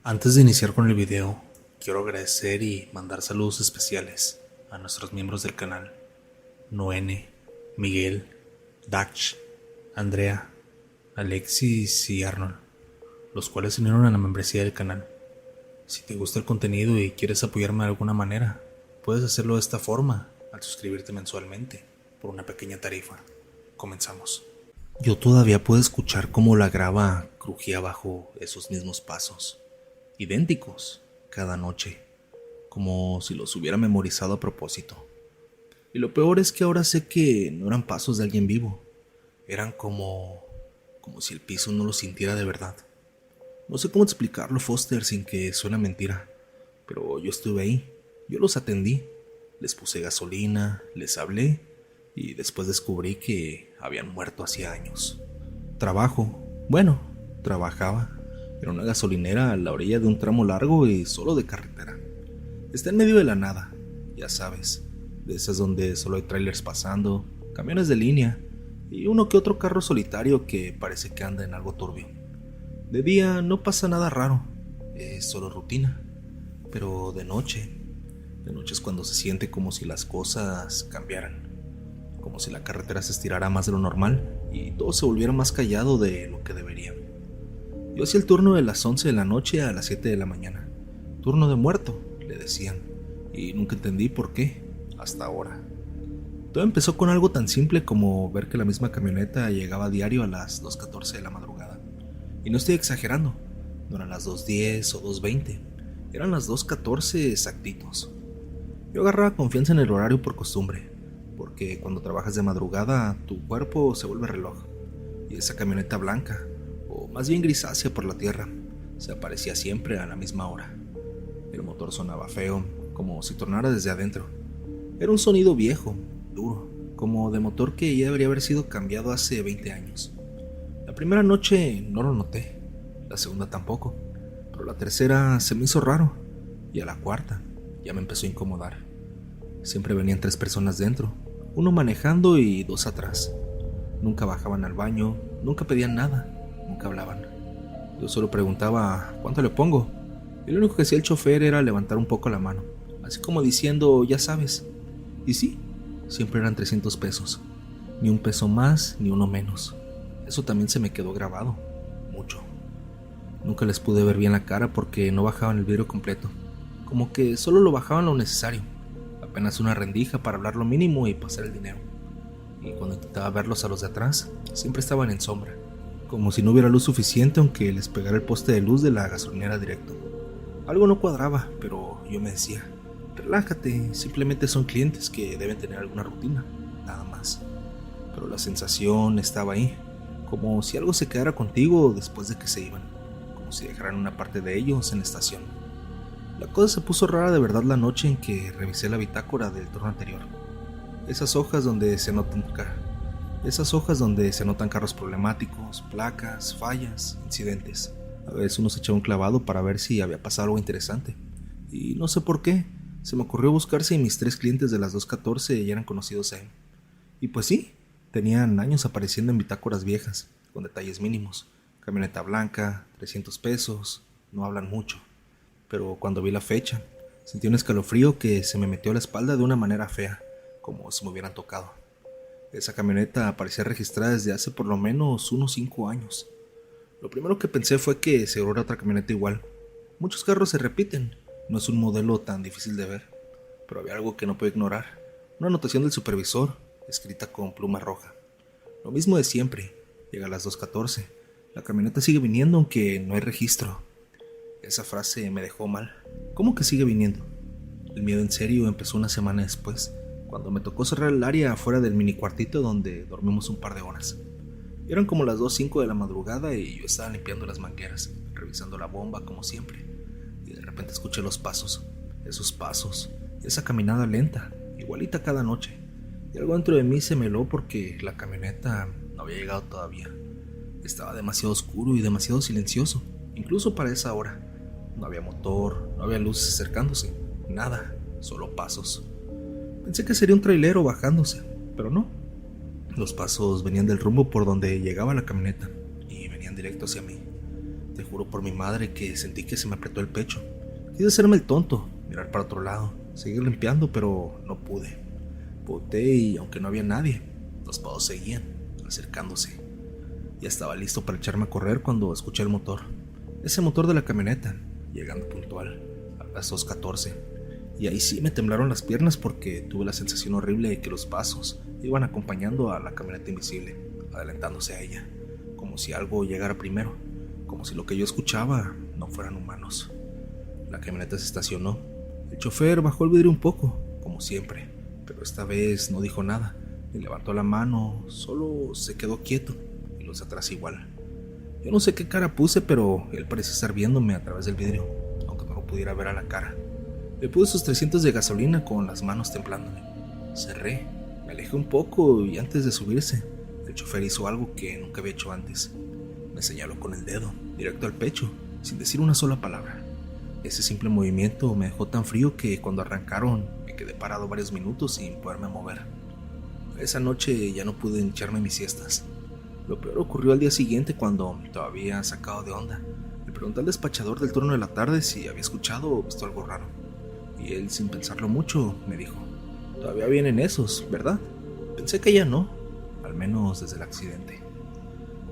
Antes de iniciar con el video, quiero agradecer y mandar saludos especiales a nuestros miembros del canal: Noene, Miguel, Dach, Andrea, Alexis y Arnold, los cuales se unieron a la membresía del canal. Si te gusta el contenido y quieres apoyarme de alguna manera, puedes hacerlo de esta forma, al suscribirte mensualmente, por una pequeña tarifa. Comenzamos. Yo todavía puedo escuchar cómo la grava crujía bajo esos mismos pasos, idénticos, cada noche, como si los hubiera memorizado a propósito. Y lo peor es que ahora sé que no eran pasos de alguien vivo, eran como si el piso no lo sintiera de verdad. No sé cómo explicarlo, Foster, sin que suene mentira, pero yo estuve ahí, yo los atendí, les puse gasolina, les hablé y después descubrí que habían muerto hacía años. Trabajaba. Era una gasolinera a la orilla de un tramo largo y solo de carretera. Está en medio de la nada, ya sabes, de esas donde solo hay trailers pasando, camiones de línea y uno que otro carro solitario que parece que anda en algo turbio. De día no pasa nada raro, es solo rutina, pero de noche es cuando se siente como si las cosas cambiaran, como si la carretera se estirara más de lo normal y todo se volviera más callado de lo que debería. Yo hacía el turno de las 11 de la noche a las 7 de la mañana. Turno de muerto, le decían, y nunca entendí por qué, hasta ahora. Todo empezó con algo tan simple como ver que la misma camioneta llegaba a diario a las 2:14 de la madrugada. Y no estoy exagerando, no eran las 2:10 o 2:20, eran las 2:14 exactitos. Yo agarraba confianza en el horario por costumbre, porque cuando trabajas de madrugada tu cuerpo se vuelve reloj, y esa camioneta blanca, o más bien grisácea por la tierra, se aparecía siempre a la misma hora. El motor sonaba feo, como si tornara desde adentro. Era un sonido viejo, duro, como de motor que ya debería haber sido cambiado hace 20 años. La primera noche no lo noté, la segunda tampoco, pero la tercera se me hizo raro, y a la cuarta ya me empezó a incomodar. Siempre venían 3 personas dentro, uno manejando y 2 atrás. Nunca bajaban al baño, nunca pedían nada, nunca hablaban. Yo solo preguntaba ¿cuánto le pongo? Y lo único que hacía el chofer era levantar un poco la mano, así como diciendo ya sabes. Y sí, siempre eran 300 pesos, ni un peso más ni uno menos. Eso también se me quedó grabado, mucho. Nunca les pude ver bien la cara porque no bajaban el vidrio completo, como que solo lo bajaban lo necesario, apenas una rendija para hablar lo mínimo y pasar el dinero. Y cuando intentaba verlos a los de atrás, siempre estaban en sombra, como si no hubiera luz suficiente aunque les pegara el poste de luz de la gasolinera directo. Algo no cuadraba, pero yo me decía, relájate, simplemente son clientes que deben tener alguna rutina, nada más. Pero la sensación estaba ahí, como si algo se quedara contigo después de que se iban, como si dejaran una parte de ellos en la estación. La cosa se puso rara de verdad la noche en que revisé la bitácora del turno anterior. Esas hojas donde se notan carros problemáticos, placas, fallas, incidentes. A veces uno se echaba un clavado para ver si había pasado algo interesante. Y no sé por qué, se me ocurrió buscar si mis 3 clientes de las 2:14 ya eran conocidos a él. Y pues sí, tenían años apareciendo en bitácoras viejas, con detalles mínimos. Camioneta blanca, 300 pesos, no hablan mucho. Pero cuando vi la fecha, sentí un escalofrío que se me metió a la espalda de una manera fea, como si me hubieran tocado. Esa camioneta parecía registrada desde hace por lo menos unos 5 años. Lo primero que pensé fue que seguro era otra camioneta igual. Muchos carros se repiten, no es un modelo tan difícil de ver, pero había algo que no puedo ignorar. Una anotación del supervisor, escrita con pluma roja. Lo mismo de siempre, llega a las 2:14. La camioneta sigue viniendo aunque no hay registro. Esa frase me dejó mal. ¿Cómo que sigue viniendo? El miedo en serio empezó una semana después, cuando me tocó cerrar el área afuera del mini cuartito donde dormimos un par de horas. Eran como las 2:05 de la madrugada y yo estaba limpiando las mangueras, revisando la bomba como siempre, y de repente escuché los pasos, esos pasos, esa caminada lenta, igualita cada noche, y algo dentro de mí se me heló porque la camioneta no había llegado todavía. Estaba demasiado oscuro y demasiado silencioso, incluso para esa hora. No había motor, no había luces acercándose, nada, solo pasos. Pensé que sería un trailero bajándose, pero no. Los pasos venían del rumbo por donde llegaba la camioneta y venían directo hacia mí. Te juro por mi madre que sentí que se me apretó el pecho. Quise hacerme el tonto, mirar para otro lado, seguir limpiando, pero no pude. Boté y aunque no había nadie, los pasos seguían, acercándose. Ya estaba listo para echarme a correr cuando escuché el motor. Ese motor de la camioneta, llegando puntual, a las 2:14. Y ahí sí me temblaron las piernas porque tuve la sensación horrible de que los pasos iban acompañando a la camioneta invisible, adelantándose a ella, como si algo llegara primero, como si lo que yo escuchaba no fueran humanos. La camioneta se estacionó. El chofer bajó el vidrio un poco, como siempre, pero esta vez no dijo nada, ni levantó la mano, solo se quedó quieto, y los de atrás igual. Yo no sé qué cara puse, pero él parecía estar viéndome a través del vidrio, aunque no lo pudiera ver a la cara. Le puse sus 300 de gasolina con las manos templándome. Cerré, me alejé un poco y antes de subirse, el chofer hizo algo que nunca había hecho antes. Me señaló con el dedo, directo al pecho, sin decir una sola palabra. Ese simple movimiento me dejó tan frío que cuando arrancaron me quedé parado varios minutos sin poderme mover. Esa noche ya no pude echarme mis siestas. Lo peor ocurrió al día siguiente cuando, todavía sacado de onda, le pregunté al despachador del turno de la tarde si había escuchado o visto algo raro. Y él, sin pensarlo mucho, me dijo: todavía vienen esos, ¿verdad? Pensé que ya no, al menos desde el accidente.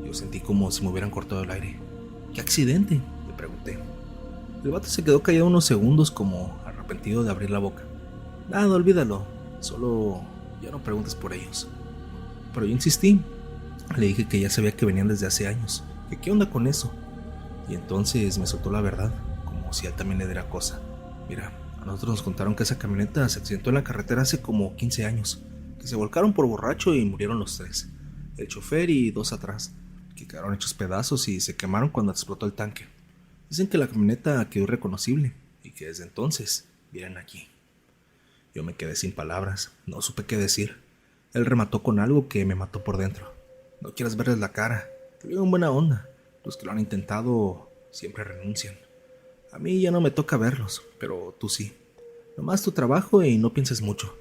Yo sentí como si me hubieran cortado el aire. ¿Qué accidente?, le pregunté. El vato se quedó callado unos segundos como arrepentido de abrir la boca. Nada, olvídalo, solo ya no preguntes por ellos. Pero yo insistí. Le dije que ya sabía que venían desde hace años, que qué onda con eso. Y entonces me soltó la verdad, como si a él también le diera cosa. Mira, a nosotros nos contaron que esa camioneta se accidentó en la carretera hace como 15 años, que se volcaron por borracho y murieron los 3, el chofer y 2 atrás, que quedaron hechos pedazos y se quemaron cuando explotó el tanque. Dicen que la camioneta quedó irreconocible y que desde entonces vienen aquí. Yo me quedé sin palabras, no supe qué decir. Él remató con algo que me mató por dentro. No quieras verles la cara, te digo en buena onda. Los que lo han intentado siempre renuncian. A mí ya no me toca verlos, pero tú sí. Nomás tu trabajo y no pienses mucho.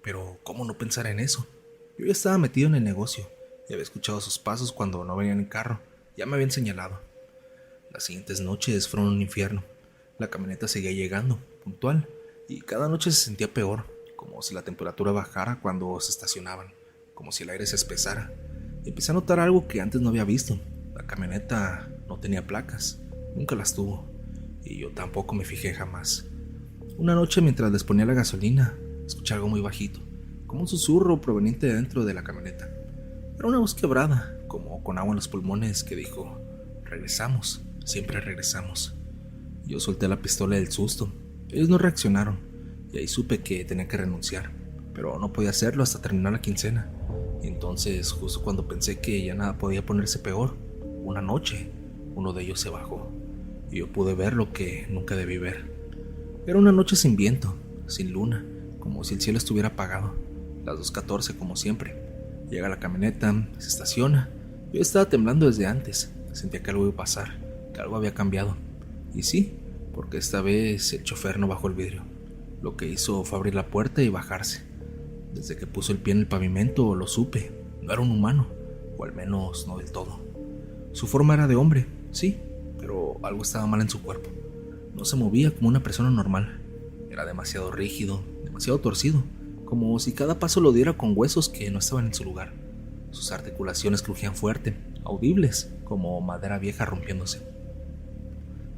Pero ¿cómo no pensar en eso? Yo ya estaba metido en el negocio y había escuchado sus pasos cuando no venían en carro. Ya me habían señalado. Las siguientes noches fueron un infierno. La camioneta seguía llegando, puntual, y cada noche se sentía peor, como si la temperatura bajara cuando se estacionaban, como si el aire se espesara. Y empecé a notar algo que antes no había visto. La camioneta no tenía placas, nunca las tuvo, y yo tampoco me fijé jamás. Una noche, mientras les ponía la gasolina, escuché algo muy bajito, como un susurro proveniente de dentro de la camioneta. Era una voz quebrada, como con agua en los pulmones, que dijo: regresamos, siempre regresamos. Yo solté la pistola del susto. Ellos no reaccionaron, y ahí supe que tenía que renunciar, pero no podía hacerlo hasta terminar la quincena. Y entonces, justo cuando pensé que ya nada podía ponerse peor, una noche, uno de ellos se bajó, y yo pude ver lo que nunca debí ver. Era una noche sin viento, sin luna, como si el cielo estuviera apagado. Las 2:14 como siempre. Llega la camioneta, se estaciona. Yo estaba temblando desde antes, sentía que algo iba a pasar, que algo había cambiado. Y sí, porque esta vez el chofer no bajó el vidrio. Lo que hizo fue abrir la puerta y bajarse. Desde que puso el pie en el pavimento lo supe, no era un humano, o al menos no del todo. Su forma era de hombre, sí, pero algo estaba mal en su cuerpo. No se movía como una persona normal. Era demasiado rígido, demasiado torcido, como si cada paso lo diera con huesos que no estaban en su lugar. Sus articulaciones crujían fuerte, audibles, como madera vieja rompiéndose.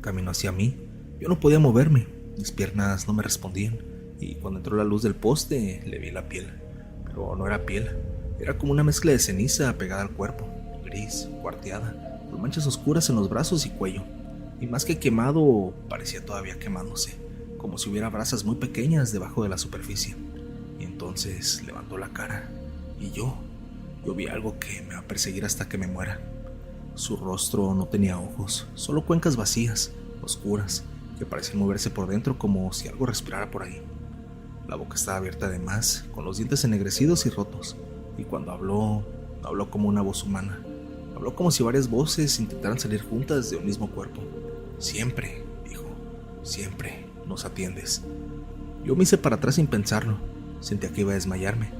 Caminó hacia mí. Yo no podía moverme, mis piernas no me respondían, y cuando entró la luz del poste le vi la piel. Pero no era piel, era como una mezcla de ceniza pegada al cuerpo, gris, cuarteada, con manchas oscuras en los brazos y cuello. Y más que quemado, parecía todavía quemándose, como si hubiera brasas muy pequeñas debajo de la superficie. Y entonces levantó la cara, y yo vi algo que me va a perseguir hasta que me muera. Su rostro no tenía ojos, solo cuencas vacías, oscuras, que parecían moverse por dentro como si algo respirara por ahí. La boca estaba abierta además, con los dientes ennegrecidos y rotos, y cuando habló, no habló como una voz humana. Habló como si varias voces intentaran salir juntas de un mismo cuerpo. Siempre, dijo, siempre nos atiendes. Yo me hice para atrás sin pensarlo. Sentía que iba a desmayarme,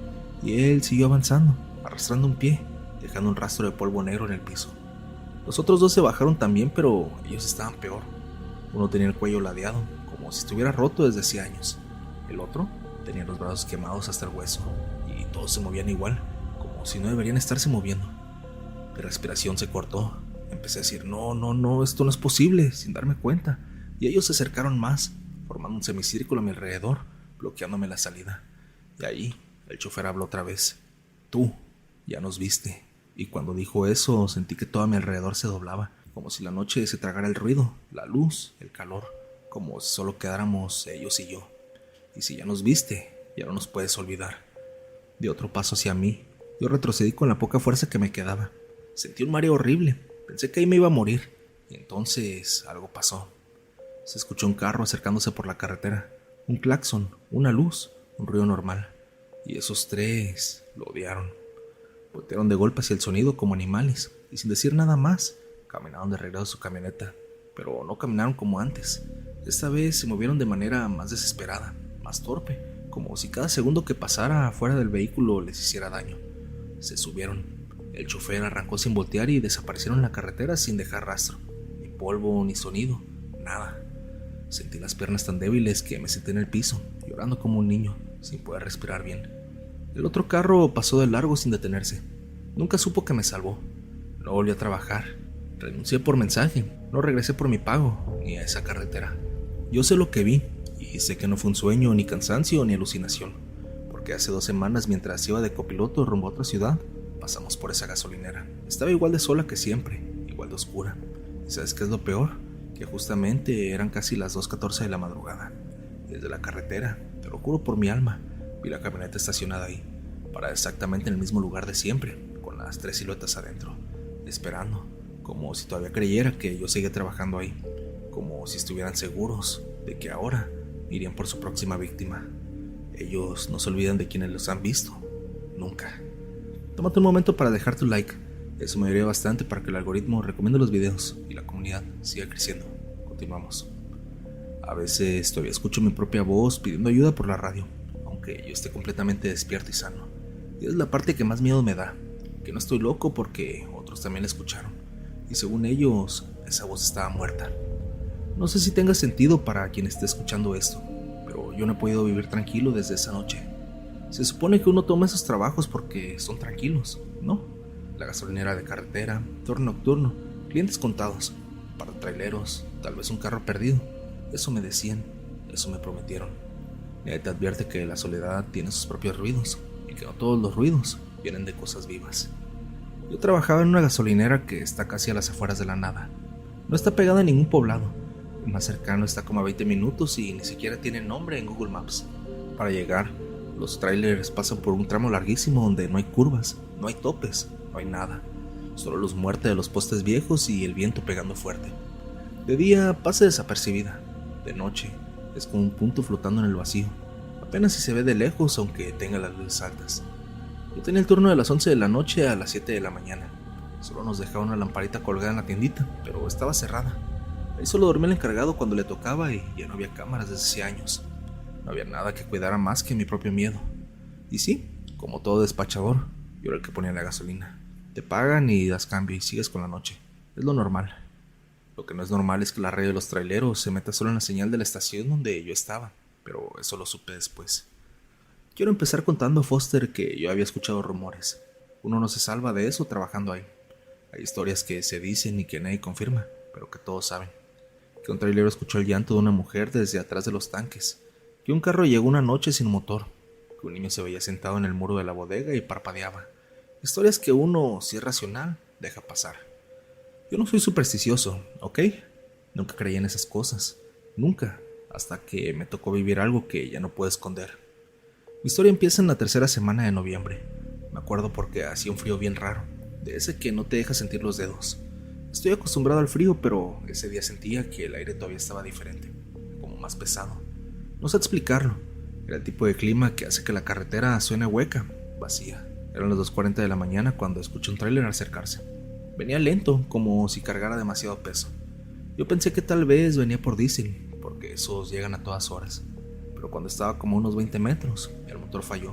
y él siguió avanzando, arrastrando un pie, dejando un rastro de polvo negro en el piso. Los otros dos se bajaron también, pero ellos estaban peor. Uno tenía el cuello ladeado, como si estuviera roto desde hacía años. El otro tenía los brazos quemados hasta el hueso, y todos se movían igual, como si no deberían estarse moviendo. Mi respiración se cortó. Empecé a decir, no, esto no es posible, sin darme cuenta. Y ellos se acercaron más, formando un semicírculo a mi alrededor, bloqueándome la salida. Y ahí, el chofer habló otra vez. Tú, ya nos viste. Y cuando dijo eso, sentí que todo a mi alrededor se doblaba, como si la noche se tragara el ruido, la luz, el calor, como si solo quedáramos ellos y yo. Y si ya nos viste, ya no nos puedes olvidar. Di otro paso hacia mí. Yo retrocedí con la poca fuerza que me quedaba. Sentí un mareo horrible. Pensé que ahí me iba a morir. Y entonces algo pasó. Se escuchó un carro acercándose por la carretera. Un claxon, una luz, un ruido normal. Y esos tres lo odiaron. Voltearon de golpe hacia el sonido como animales. Y sin decir nada más, caminaron de regreso a su camioneta. Pero no caminaron como antes. Esta vez se movieron de manera más desesperada, más torpe, como si cada segundo que pasara fuera del vehículo les hiciera daño. Se subieron. El chofer arrancó sin voltear y desaparecieron en la carretera sin dejar rastro. Ni polvo, ni sonido, nada. Sentí las piernas tan débiles que me senté en el piso, llorando como un niño, sin poder respirar bien. El otro carro pasó de largo sin detenerse. Nunca supo que me salvó. No volví a trabajar. Renuncié por mensaje. No regresé por mi pago, ni a esa carretera. Yo sé lo que vi, y sé que no fue un sueño, ni cansancio, ni alucinación. Porque hace 2 semanas, mientras iba de copiloto rumbo a otra ciudad, pasamos por esa gasolinera. Estaba igual de sola que siempre, igual de oscura. ¿Y sabes qué es lo peor? Que justamente eran casi las 2:14 de la madrugada. Desde la carretera, te lo juro por mi alma, vi la camioneta estacionada ahí, parada exactamente en el mismo lugar de siempre, con las 3 siluetas adentro, esperando, como si todavía creyera que yo seguía trabajando ahí, como si estuvieran seguros de que ahora irían por su próxima víctima. Ellos no se olvidan de quienes los han visto, nunca. Tómate un momento para dejar tu like, eso me ayudaría bastante para que el algoritmo recomiende los videos y la comunidad siga creciendo. Continuamos. A veces todavía escucho mi propia voz pidiendo ayuda por la radio, aunque yo esté completamente despierto y sano. Y es la parte que más miedo me da, que no estoy loco porque otros también la escucharon, y según ellos, esa voz estaba muerta. No sé si tenga sentido para quien esté escuchando esto, pero yo no he podido vivir tranquilo desde esa noche. Se supone que uno toma esos trabajos porque son tranquilos, ¿no? La gasolinera de carretera, turno nocturno, clientes contados, para traileros, tal vez un carro perdido. Eso me decían, eso me prometieron. Nadie te advierte que la soledad tiene sus propios ruidos y que no todos los ruidos vienen de cosas vivas. Yo trabajaba en una gasolinera que está casi a las afueras de la nada. No está pegada a ningún poblado. El más cercano está como a 20 minutos y ni siquiera tiene nombre en Google Maps. Para llegar, los trailers pasan por un tramo larguísimo donde no hay curvas, no hay topes, no hay nada. Solo luz muerta de los postes viejos y el viento pegando fuerte. De día pasa desapercibida. De noche es como un punto flotando en el vacío. Apenas si se ve de lejos aunque tenga las luces altas. Yo tenía el turno de las 11 de la noche a las 7 de la mañana. Solo nos dejaba una lamparita colgada en la tiendita, pero estaba cerrada. Ahí solo dormía el encargado cuando le tocaba y ya no había cámaras desde hace años. No había nada que cuidara más que mi propio miedo. Y sí, como todo despachador, yo era el que ponía la gasolina. Te pagan y das cambio y sigues con la noche. Es lo normal. Lo que no es normal es que la radio de los traileros se meta solo en la señal de la estación donde yo estaba, pero eso lo supe después. Quiero empezar contando a Foster que yo había escuchado rumores. Uno no se salva de eso trabajando ahí. Hay historias que se dicen y que nadie confirma, pero que todos saben. Que un trailero escuchó el llanto de una mujer desde atrás de los tanques. Que un carro llegó una noche sin motor. Que un niño se veía sentado en el muro de la bodega y parpadeaba. Historias que uno, si es racional, deja pasar. Yo no soy supersticioso, ¿ok? Nunca creí en esas cosas. Nunca. Hasta que me tocó vivir algo que ya no puedo esconder. Mi historia empieza en la 3ª semana de noviembre. Me acuerdo porque hacía un frío bien raro, de ese que no te deja sentir los dedos. Estoy acostumbrado al frío, pero ese día sentía que el aire todavía estaba diferente, como más pesado. No sé explicarlo. Era el tipo de clima que hace que la carretera suene hueca, vacía. Eran las 2:40 de la mañana cuando escuché un tráiler acercarse. Venía lento, como si cargara demasiado peso. Yo pensé que tal vez venía por diésel, porque esos llegan a todas horas. Pero cuando estaba como a unos 20 metros, el motor falló.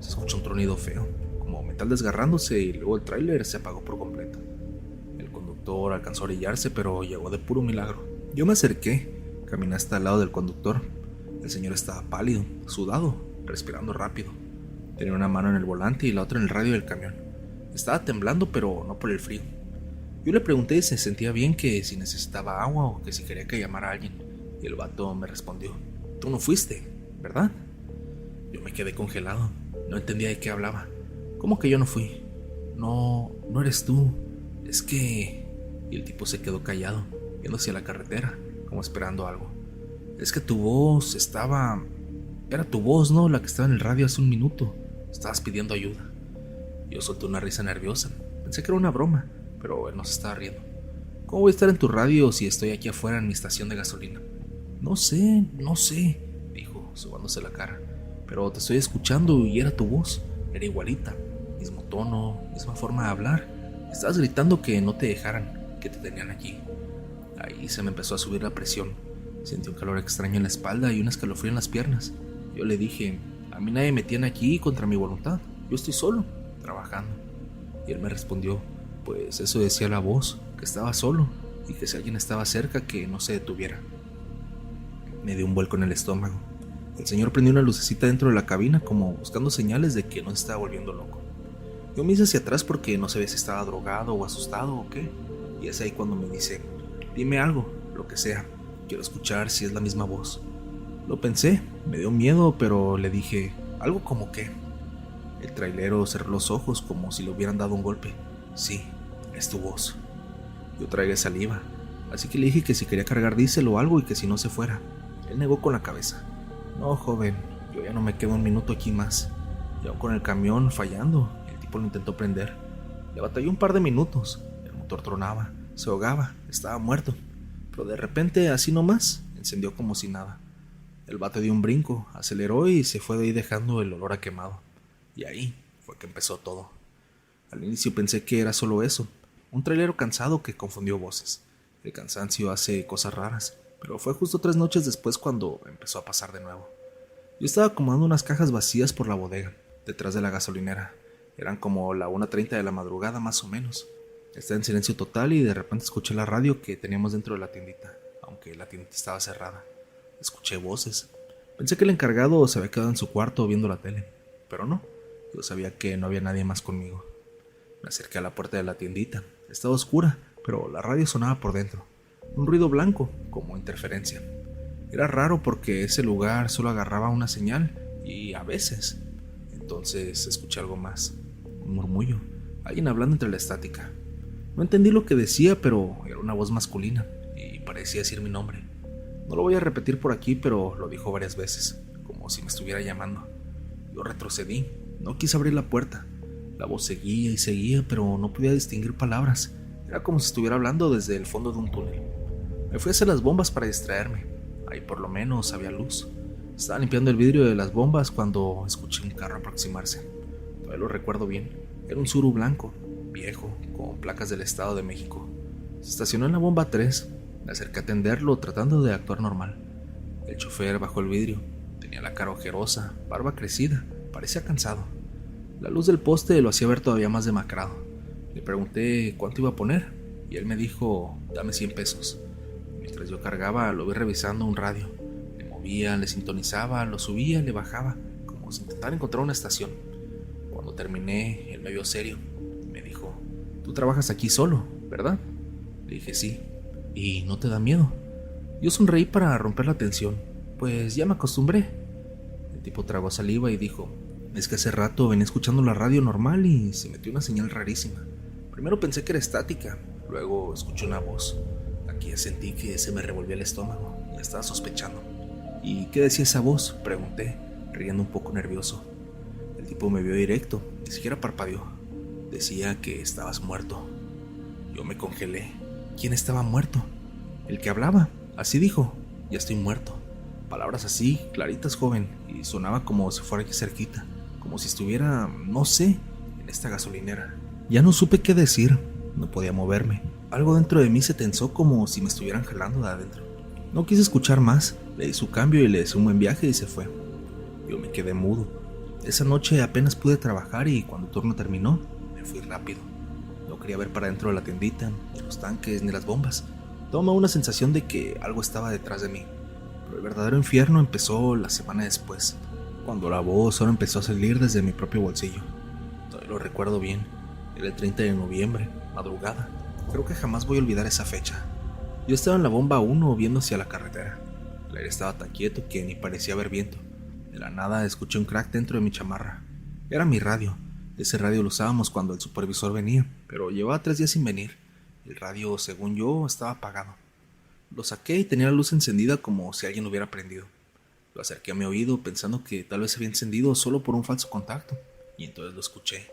Se escuchó un tronido feo, como metal desgarrándose, y luego el tráiler se apagó por completo. El conductor conductor alcanzó a orillarse, pero llegó de puro milagro. Yo me acerqué, caminé hasta el lado del conductor. El señor estaba pálido, sudado, respirando rápido. Tenía una mano en el volante y la otra en el radio del camión. Estaba temblando, pero no por el frío. Yo le pregunté si se sentía bien, que si necesitaba agua o que si quería que llamara a alguien. Y el vato me respondió: «Tú no fuiste, ¿verdad?». Yo me quedé congelado. No entendía de qué hablaba. ¿Cómo que yo no fui? No eres tú. Es que... Y el tipo se quedó callado, viendo hacia la carretera, como esperando algo. Es que tu voz estaba... Era tu voz, ¿no? La que estaba en el radio hace un minuto. Estabas pidiendo ayuda. Yo solté una risa nerviosa. Pensé que era una broma, pero él no se estaba riendo. ¿Cómo voy a estar en tu radio si estoy aquí afuera en mi estación de gasolina? No sé, dijo, sobándose la cara. Pero te estoy escuchando y era tu voz. Era igualita. Mismo tono, misma forma de hablar. Estabas gritando que no te dejaran, que te tenían aquí. Ahí se me empezó a subir la presión. Sentí un calor extraño en la espalda y un escalofrío en las piernas. Yo le dije: «A mí nadie me tiene aquí contra mi voluntad. Yo estoy solo, trabajando». Y él me respondió: «Pues eso decía la voz, que estaba solo y que si alguien estaba cerca que no se detuviera». Me dio un vuelco en el estómago. El señor prendió una lucecita dentro de la cabina, como buscando señales de que no se estaba volviendo loco. Yo me hice hacia atrás porque no sabía si estaba drogado o asustado o qué. Y es ahí cuando me dice: «Dime algo, lo que sea. Quiero escuchar si es la misma voz». Lo pensé, me dio miedo, pero le dije: «¿Algo como qué?». El trailero cerró los ojos como si le hubieran dado un golpe. «Sí, es tu voz». Yo tragué saliva, así que le dije que si quería cargar diésel o algo y que si no se fuera. Él negó con la cabeza. «No, joven, yo ya no me quedo un minuto aquí más». Y aún con el camión fallando, el tipo lo intentó prender. Le batalló un par de minutos. El motor tronaba, se ahogaba, estaba muerto. Pero de repente, así nomás, encendió como si nada. El vato dio un brinco, aceleró y se fue de ahí dejando el olor a quemado. Y ahí fue que empezó todo. Al inicio pensé que era solo eso, un trailero cansado que confundió voces. El cansancio hace cosas raras, pero fue justo 3 noches después cuando empezó a pasar de nuevo. Yo estaba acomodando unas cajas vacías por la bodega, detrás de la gasolinera. Eran como la 1:30 de la madrugada más o menos. Estaba en silencio total y de repente escuché la radio que teníamos dentro de la tiendita, aunque la tiendita estaba cerrada. Escuché voces. Pensé que el encargado se había quedado en su cuarto viendo la tele, pero no. Yo sabía que no había nadie más conmigo. Me acerqué a la puerta de la tiendita. Estaba oscura, pero la radio sonaba por dentro. Un ruido blanco, como interferencia. Era raro porque ese lugar solo agarraba una señal y a veces. Entonces escuché algo más. Un murmullo. Alguien hablando entre la estática. No entendí lo que decía, pero era una voz masculina y parecía decir mi nombre. No lo voy a repetir por aquí, pero lo dijo varias veces, como si me estuviera llamando. Yo retrocedí. No quise abrir la puerta. La voz seguía y seguía, pero no podía distinguir palabras. Era como si estuviera hablando desde el fondo de un túnel. Me fui a hacer las bombas para distraerme. Ahí por lo menos había luz. Estaba limpiando el vidrio de las bombas cuando escuché un carro aproximarse. Todavía lo recuerdo bien. Era un Tsuru blanco, viejo, con placas del Estado de México. Se estacionó en la bomba 3. Me acerqué a atenderlo tratando de actuar normal. El chofer bajó el vidrio. Tenía la cara ojerosa, barba crecida, parecía cansado. La luz del poste lo hacía ver todavía más demacrado. Le pregunté cuánto iba a poner y él me dijo: «Dame 100 pesos». Mientras yo cargaba, lo vi revisando un radio. Le movía, le sintonizaba, lo subía, le bajaba, como si intentara encontrar una estación. Cuando terminé, él me vio serio. Me dijo: «Tú trabajas aquí solo, ¿verdad?». Le dije: «Sí». «¿Y no te da miedo?». Yo sonreí para romper la tensión. «Pues ya me acostumbré». El tipo tragó saliva y dijo: «Es que hace rato venía escuchando la radio normal y se metió una señal rarísima. Primero pensé que era estática, luego escuché una voz. Aquí sentí que se me revolvía el estómago, ya estaba sospechando». «¿Y qué decía esa voz?», pregunté, riendo un poco nervioso. El tipo me vio directo, ni siquiera parpadeó. Decía que estabas muerto. Yo me congelé. ¿Quién estaba muerto? El que hablaba, así dijo: «Ya estoy muerto». Palabras así, claritas, joven, y sonaba como si fuera aquí cerquita, como si estuviera, no sé, en esta gasolinera. Ya no supe qué decir, no podía moverme. Algo dentro de mí se tensó como si me estuvieran jalando de adentro. No quise escuchar más, le di su cambio y le deseé un buen viaje y se fue. Yo me quedé mudo. Esa noche apenas pude trabajar y cuando el turno terminó, me fui rápido. No quería ver para dentro de la tiendita, ni los tanques, ni las bombas. Toma una sensación de que algo estaba detrás de mí. Pero el verdadero infierno empezó la semana después, cuando la voz ahora empezó a salir desde mi propio bolsillo. Todavía lo recuerdo bien. Era el 30 de noviembre, madrugada. Creo que jamás voy a olvidar esa fecha. Yo estaba en la bomba 1 viendo hacia la carretera. El aire estaba tan quieto que ni parecía haber viento. De la nada escuché un crack dentro de mi chamarra. Era mi radio. Ese radio lo usábamos cuando el supervisor venía, pero llevaba 3 días sin venir. El radio, según yo, estaba apagado. Lo saqué y tenía la luz encendida como si alguien lo hubiera prendido. Lo acerqué a mi oído pensando que tal vez se había encendido solo por un falso contacto. Y entonces lo escuché.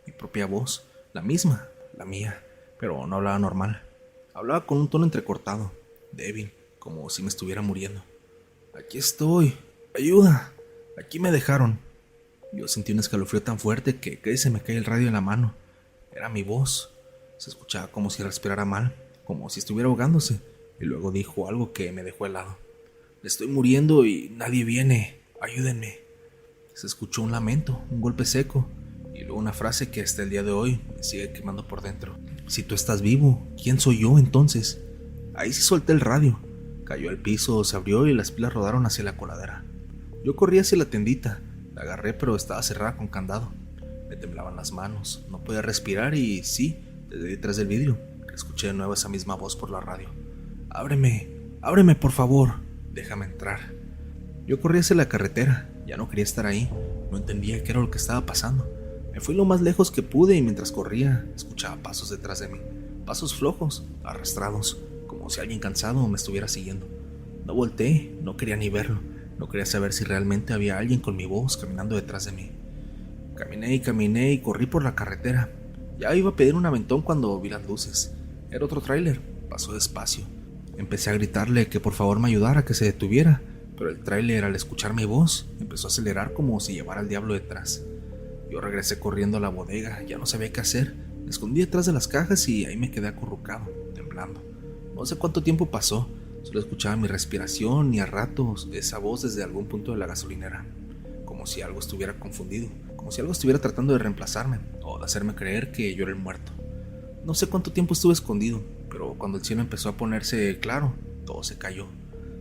Mi propia voz, la misma, la mía, pero no hablaba normal. Hablaba con un tono entrecortado, débil, como si me estuviera muriendo. Aquí estoy, ayuda, aquí me dejaron. Yo sentí un escalofrío tan fuerte que casi se me cae el radio en la mano. Era mi voz. Se escuchaba como si respirara mal, como si estuviera ahogándose, y luego dijo algo que me dejó helado. Me estoy muriendo y nadie viene, ayúdenme. Se escuchó un lamento, un golpe seco, y luego una frase que hasta el día de hoy me sigue quemando por dentro. Si tú estás vivo, ¿quién soy yo entonces? Ahí sí solté el radio. Cayó al piso, se abrió y las pilas rodaron hacia la coladera. Yo corrí hacia la tendita. La agarré, pero estaba cerrada con candado. Me temblaban las manos, no podía respirar y sí, desde detrás del vidrio, escuché de nuevo esa misma voz por la radio. Ábreme, ábreme por favor, déjame entrar. Yo corrí hacia la carretera, ya no quería estar ahí, no entendía qué era lo que estaba pasando. Me fui lo más lejos que pude y mientras corría, escuchaba pasos detrás de mí, pasos flojos, arrastrados, como si alguien cansado me estuviera siguiendo. No volteé, no quería ni verlo. No quería saber si realmente había alguien con mi voz caminando detrás de mí. Caminé y corrí por la carretera. Ya iba a pedir un aventón cuando vi las luces. Era otro tráiler, pasó despacio. Empecé a gritarle que por favor me ayudara, a que se detuviera, pero el tráiler, al escuchar mi voz, empezó a acelerar como si llevara al diablo detrás. Yo regresé corriendo a la bodega, ya no sabía qué hacer. Me escondí detrás de las cajas y ahí me quedé acurrucado, temblando. No sé cuánto tiempo pasó. Solo escuchaba mi respiración y a ratos esa voz desde algún punto de la gasolinera, como si algo estuviera confundido, como si algo estuviera tratando de reemplazarme o de hacerme creer que yo era el muerto. No sé cuánto tiempo estuve escondido, pero cuando el cielo empezó a ponerse claro, todo se cayó.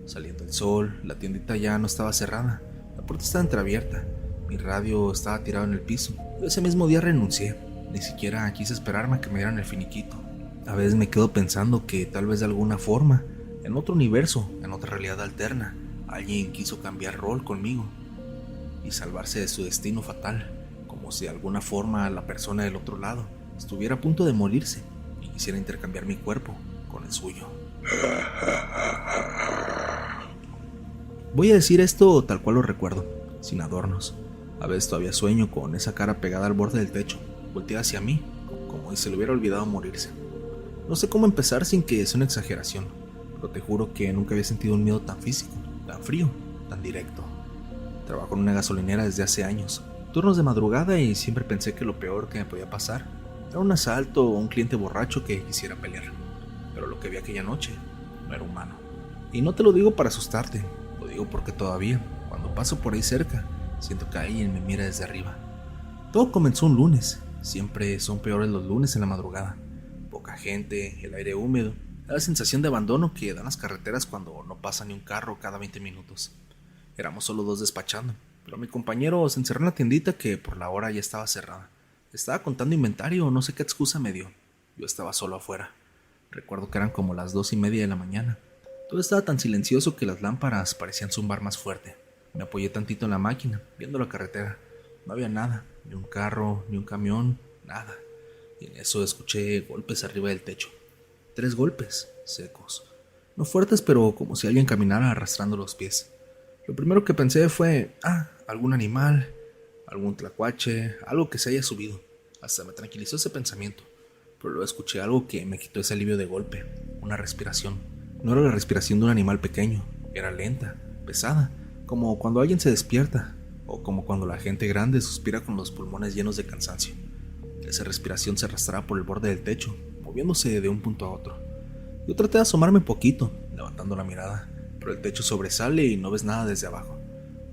Saliendo el sol, la tiendita ya no estaba cerrada, la puerta estaba entreabierta, mi radio estaba tirado en el piso. Yo ese mismo día renuncié, ni siquiera quise esperarme a que me dieran el finiquito. A veces me quedo pensando que tal vez de alguna forma, en otro universo, en otra realidad alterna, alguien quiso cambiar rol conmigo y salvarse de su destino fatal, como si de alguna forma la persona del otro lado estuviera a punto de morirse y quisiera intercambiar mi cuerpo con el suyo. Voy a decir esto tal cual lo recuerdo, sin adornos. A veces todavía sueño con esa cara pegada al borde del techo, volteada hacia mí, como si se le hubiera olvidado morirse. No sé cómo empezar sin que sea una exageración, pero te juro que nunca había sentido un miedo tan físico, tan frío, tan directo. Trabajo en una gasolinera desde hace años, turnos de madrugada, y siempre pensé que lo peor que me podía pasar era un asalto o un cliente borracho que quisiera pelear. Pero lo que vi aquella noche no era humano. Y no te lo digo para asustarte, lo digo porque todavía, cuando paso por ahí cerca, siento que alguien me mira desde arriba. Todo comenzó un lunes, siempre son peores los lunes en la madrugada. Poca gente, el aire húmedo, la sensación de abandono que dan las carreteras cuando no pasa ni un carro cada 20 minutos. Éramos solo 2 despachando, pero mi compañero se encerró en la tiendita que por la hora ya estaba cerrada. Estaba contando inventario, no sé qué excusa me dio. Yo estaba solo afuera. Recuerdo que eran como las 2:30 de la mañana. Todo estaba tan silencioso que las lámparas parecían zumbar más fuerte. Me apoyé tantito en la máquina, viendo la carretera. No había nada, ni un carro, ni un camión, nada. Y en eso escuché golpes arriba del techo. 3 golpes, secos. No fuertes, pero como si alguien caminara arrastrando los pies. Lo primero que pensé fue, algún animal, algún tlacuache, algo que se haya subido. Hasta me tranquilizó ese pensamiento. Pero luego escuché algo que me quitó ese alivio de golpe. Una respiración. No era la respiración de un animal pequeño. Era lenta, pesada, como cuando alguien se despierta, o como cuando la gente grande suspira con los pulmones llenos de cansancio. Esa respiración se arrastraba por el borde del techo, moviéndose de un punto a otro. Yo traté de asomarme poquito, levantando la mirada, pero el techo sobresale y no ves nada desde abajo.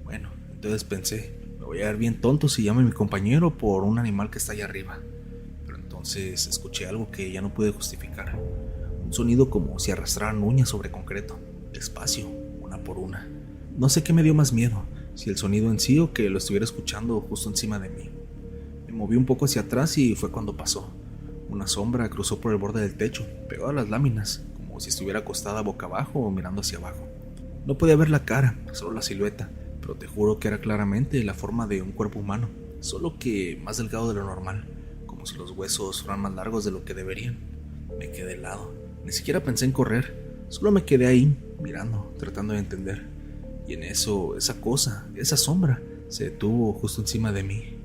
Bueno, entonces pensé, me voy a ver bien tonto si llamo a mi compañero por un animal que está allá arriba. Pero Entonces escuché algo que ya no pude justificar. Un sonido como si arrastraran uñas sobre concreto, despacio, una por una. No sé qué me dio más miedo, si el sonido en sí o que lo estuviera escuchando justo encima de mí. Me moví un poco hacia atrás y fue cuando pasó. Una sombra cruzó por el borde del techo, pegada a las láminas, como si estuviera acostada boca abajo o mirando hacia abajo. No podía ver la cara, solo la silueta, pero te juro que era claramente la forma de un cuerpo humano, solo que más delgado de lo normal, como si los huesos fueran más largos de lo que deberían. Me quedé helado, ni siquiera pensé en correr, solo me quedé ahí, mirando, tratando de entender. Y en eso, esa cosa, esa sombra, se detuvo justo encima de mí.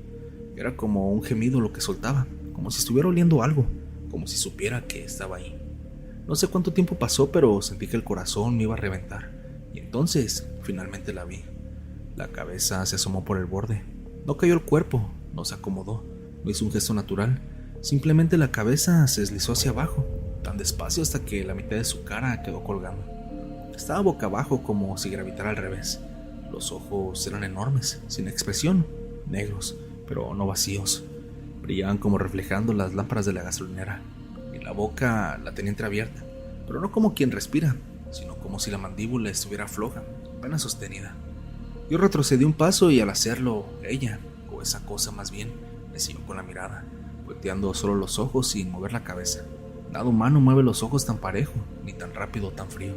Era como un gemido lo que soltaba, como si estuviera oliendo algo, como si supiera que estaba ahí. No sé cuánto tiempo pasó, pero sentí que el corazón me iba a reventar. Y entonces, finalmente la vi. La cabeza se asomó por el borde. No cayó el cuerpo, no se acomodó, no hizo un gesto natural. Simplemente la cabeza se deslizó hacia abajo, tan despacio hasta que la mitad de su cara quedó colgando. Estaba boca abajo como si gravitara al revés. Los ojos eran enormes, sin expresión, negros, pero no vacíos. Brillaban como reflejando las lámparas de la gasolinera. Y la boca la tenía entreabierta, pero no como quien respira, sino como si la mandíbula estuviera floja, apenas sostenida. Yo retrocedí un paso y al hacerlo, ella, o esa cosa más bien, me siguió con la mirada, volteando solo los ojos sin mover la cabeza. Nada humano mueve los ojos tan parejo, ni tan rápido o tan frío.